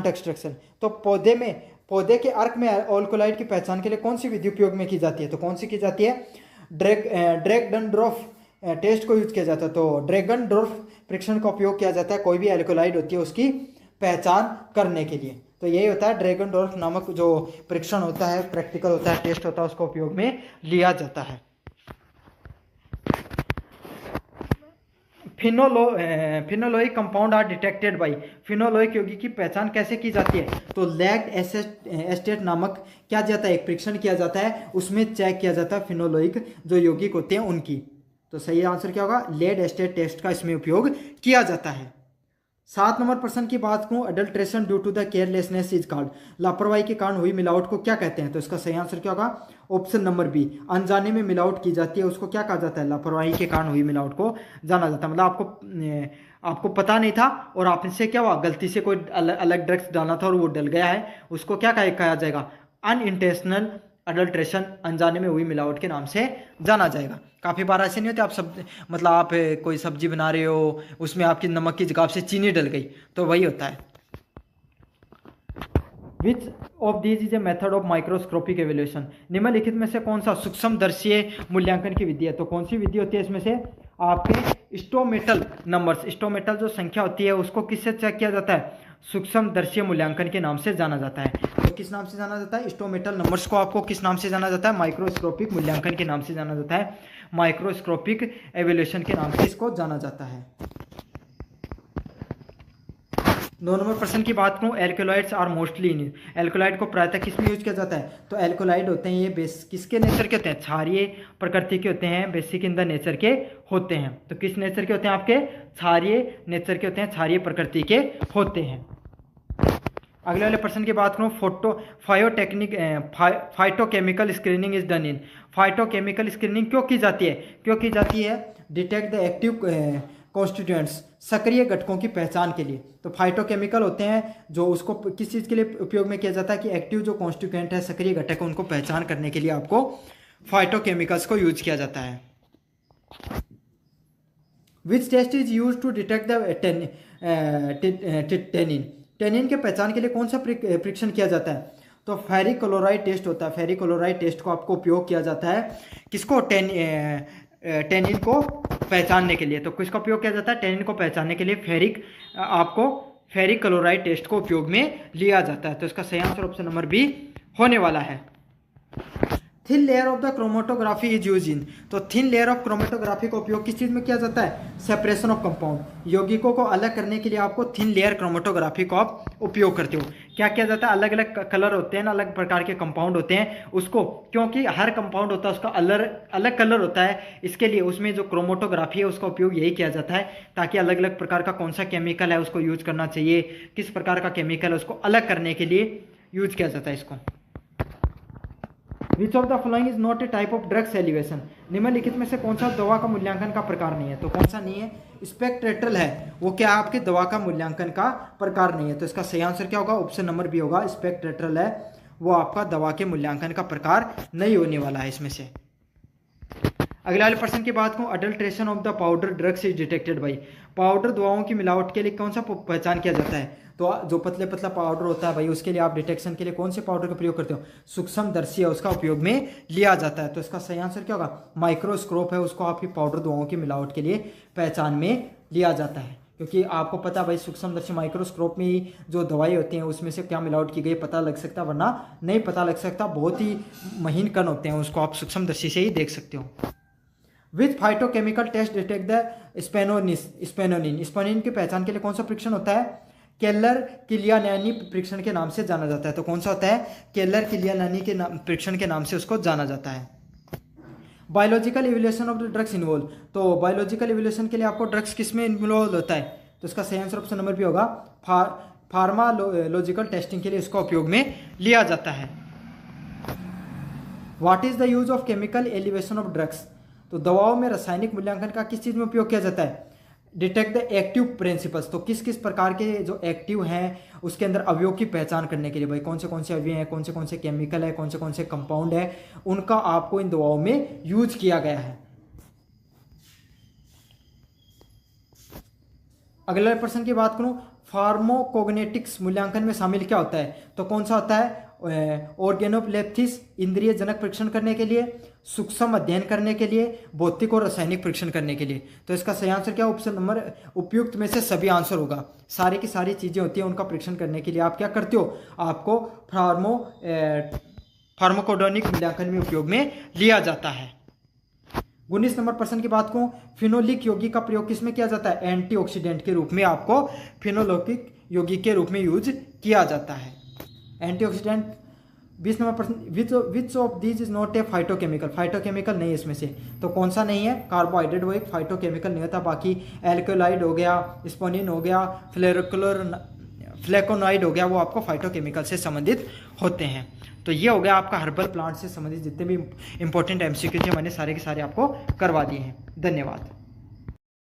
extraction. तो पौधे के अर्क में अल्कोलॉइड की पहचान के लिए कौन सी विधि उपयोग में की जाती है, तो कौन सी की जाती है, ड्रैगनड्रॉफ टेस्ट को यूज किया जाता है। तो ड्रैगनड्रॉफ परीक्षण का उपयोग किया जाता है कोई भी एल्कोलाइड होती है उसकी पहचान करने के लिए। तो यही होता है ड्रैगनड्रॉफ नामक जो परीक्षण होता है, प्रैक्टिकल होता है, टेस्ट होता है, उसका उपयोग में लिया जाता है। फिनोलोइक कंपाउंड आर डिटेक्टेड बाई, फिनोलोइक यौगिक की पहचान कैसे की जाती है, तो लैक्ट एस्टेट नामक क्या जाता है, एक परीक्षण किया जाता है, उसमें चेक किया जाता है फिनोलोइक जो यौगिक होते हैं उनकी। तो सही आंसर क्या होगा, लेड एस्टेट टेस्ट का इसमें उपयोग किया जाता है। 7 नंबर प्रश्न की बात करूं, adulteration due to the carelessness is called, लापरवाही के कारण हुई मिलावट को क्या कहते हैं, तो इसका सही आंसर क्या होगा, ऑप्शन नंबर बी, अनजाने में मिलावट की जाती है उसको क्या कहा जाता है, लापरवाही के कारण हुई मिलावट को जाना जाता है। मतलब आपको पता नहीं था और आपसे क्या हुआ, गलती से कोई अलग ड्रग्स डालना था और वो डल गया है, उसको क्या कहा जाएगा, अनइंटेंशनल अडल्ट्रेशन, अनजाने में हुई मिलावट के नाम से जाना जाएगा। काफ़ी बार ऐसे नहीं होते, आप सब मतलब आप कोई सब्जी बना रहे हो, उसमें आपकी नमक की जगह से चीनी डल गई, तो वही होता है। Which of these is a method of microscopic evaluation, निम्नलिखित में से कौन सा सूक्ष्म दर्शीय मूल्यांकन की विधि है, तो कौन सी विधि होती है इसमें से, आपके स्टोमेटल नंबर्स, स्टोमेटल जो संख्या होती है उसको किससे चेक किया जाता है, सूक्ष्म दर्शीय मूल्यांकन के नाम से जाना जाता है। तो किस नाम से जाना जाता है, स्टोमेटल नंबर्स को आपको किस नाम से जाना जाता है, माइक्रोस्कोपिक मूल्यांकन के नाम से जाना जाता है, माइक्रोस्कोपिक एवेल्यूशन के नाम से इसको जाना जाता है। 9 नंबर प्रश्न की बात करूं, alkaloids are mostly in, alkaloid को प्रायतः किस में यूज किया जाता है, तो एल्कोलाइड होते हैं ये बेस किसके नेचर के होते हैं, क्षारीय प्रकृति के होते हैं, बेसिक इन द नेचर के होते हैं। तो किस नेचर के होते हैं, आपके क्षारीय नेचर के होते हैं, क्षारीय प्रकृति के होते हैं। अगले वाले प्रश्न की बात करूं, phytochemical screening is done in, phytochemical screening क्यों की जाती है, डिटेक्ट द एक्टिव कॉन्स्टिट्यूएंट्स, सक्रिय घटकों की पहचान के लिए। तो फाइटोकेमिकल होते हैं जो उसको किस चीज़ के लिए उपयोग में किया जाता है कि एक्टिव जो कॉन्स्टिट्यूएंट है, सक्रिय घटक है, उनको पहचान करने के लिए आपको फाइटोकेमिकल्स को यूज किया जाता है। Which test is use to detect the tannin, tannin के पहचान के लिए कौन सा परीक्षण किया जाता है, तो फेरिक क्लोराइड टेस्ट होता है, फेरिक क्लोराइड टेस्ट को आपको उपयोग किया जाता है किसको, टेनिन को पहचानने के लिए। तो किसका उपयोग किया जाता है, टेनिन को पहचानने के लिए फेरिक क्लोराइड टेस्ट को उपयोग में लिया जाता है। तो इसका सही आंसर ऑप्शन नंबर बी होने वाला है। Thin layer of the chromatography is use in, तो थिन लेयर ऑफ क्रोमेटोग्राफी का उपयोग किस चीज़ में किया जाता है, सेपरेशन ऑफ कंपाउंड, यौगिकों को अलग करने के लिए आपको थिन लेयर क्रोमेटोग्राफी को आप उपयोग करते हो। क्या किया जाता है, अलग अलग कलर होते हैं ना, अलग प्रकार के कंपाउंड होते हैं, उसको क्योंकि हर कंपाउंड होता है उसका अलग कलर होता है, इसके लिए उसमें जो क्रोमेटोग्राफी है उसका उपयोग यही किया जाता है ताकि अलग अलग प्रकार का कौन सा केमिकल है उसको यूज करना चाहिए, किस प्रकार का केमिकल है उसको अलग करने के लिए यूज किया जाता है इसको। Which of the following is not A type of drugs elevation, निम्नलिखित में से कौन सा दवा का मूल्यांकन का प्रकार नहीं है, तो कौन सा नहीं है, स्पेक्ट्रेटल है वो क्या आपके दवा का मूल्यांकन का प्रकार नहीं है। तो इसका सही आंसर क्या होगा, ऑप्शन नंबर बी होगा, स्पेक्ट्रेटल है वो आपका दवा के मूल्यांकन का प्रकार नहीं होने वाला है इसमें से। अगले वाले प्रश्न की बात करूं, adulteration of the powder drugs is detected by, powder दवाओं की मिलावट के लिए कौन सा पहचान किया जाता है, तो जो पतला पाउडर होता है भाई उसके लिए आप डिटेक्शन के लिए कौन से पाउडर का प्रयोग करते हो, सूक्ष्म दर्शी है उसका उपयोग में लिया जाता है। तो इसका सही आंसर क्या होगा, माइक्रोस्कोप है उसको आपकी पाउडर दवाओं की मिलावट के लिए पहचान में लिया जाता है, क्योंकि आपको पता भाई सूक्ष्मदर्शी माइक्रोस्कोप में ही जो दवाई होती हैं उसमें से क्या मिलावट की गई पता लग सकता, वरना नहीं पता लग सकता, बहुत ही महीन कण होते हैं उसको आप सूक्ष्मदर्शी से ही देख सकते हो। विच फाइटोकेमिकल टेस्ट डिटेक्ट द स्पेनोनिन की पहचान के लिए कौन सा परीक्षण होता है, केलर किलियानी परीक्षण के नाम से जाना जाता है। तो कौन सा होता है, केलर किलियानी के परीक्षण के नाम से उसको जाना जाता है। Biological evolution of the drugs involve, तो बायोलॉजिकल इवोल्यूशन के लिए आपको ड्रग्स किस में इन्वॉल्व होता है, तो इसका सही आंसर ऑप्शन नंबर बी होगा, फार्मालॉजिकल टेस्टिंग के लिए इसका उपयोग में लिया जाता है। What is the use of chemical elevation of drugs, तो दवाओं में रासायनिक मूल्यांकन का किस चीज में उपयोग किया जाता है, डिटेक्ट द एक्टिव प्रिंसिपल्स, तो किस किस प्रकार के जो एक्टिव हैं उसके अंदर अवयव की पहचान करने के लिए, भाई कौन से अवयव हैं, कौन से केमिकल है, कौन से कंपाउंड है, उनका आपको इन दवाओं में यूज किया गया है। अगले प्रश्न की बात करूं, फार्माकोग्नेटिक्स मूल्यांकन में शामिल क्या होता है, तो कौन सा होता है, ऑर्गेनोप्लेप्थिस इंद्रिय जनक परीक्षण करने के लिए, सूक्ष्म अध्ययन करने के लिए, भौतिक और रासायनिक परीक्षण करने के लिए, तो इसका सही आंसर क्या, ऑप्शन नंबर उपयुक्त में से सभी आंसर होगा। सारी की सारी चीजें होती हैं, उनका परीक्षण करने के लिए आप क्या करते हो, आपको फार्माकोडोनिक मूल्यांकन में उपयोग में लिया जाता है। 19 नंबर प्रश्न की बात करूं, फिनोलिक यौगिक का प्रयोग किसमें किया जाता है, एंटीऑक्सीडेंट के रूप में आपको फिनोलिक यौगिक के रूप में यूज किया जाता है एंटीऑक्सीडेंट। 20 नंबर प्रश्न, which of these is not A phytochemical, phytochemical नहीं है इसमें से, तो कौन सा नहीं है, कार्बोहाइड्रेट वो एक फाइटोकेमिकल नहीं होता, बाकी एल्कोलाइड हो गया, स्पोनिन हो गया, फ्लेकोनॉइड हो गया, वो आपको फाइटोकेमिकल से संबंधित होते हैं। तो ये हो गया आपका हर्बल प्लांट से संबंधित जितने भी इंपॉर्टेंट एमसीक्यू थे मैंने सारे के सारे आपको करवा दिए हैं। धन्यवाद।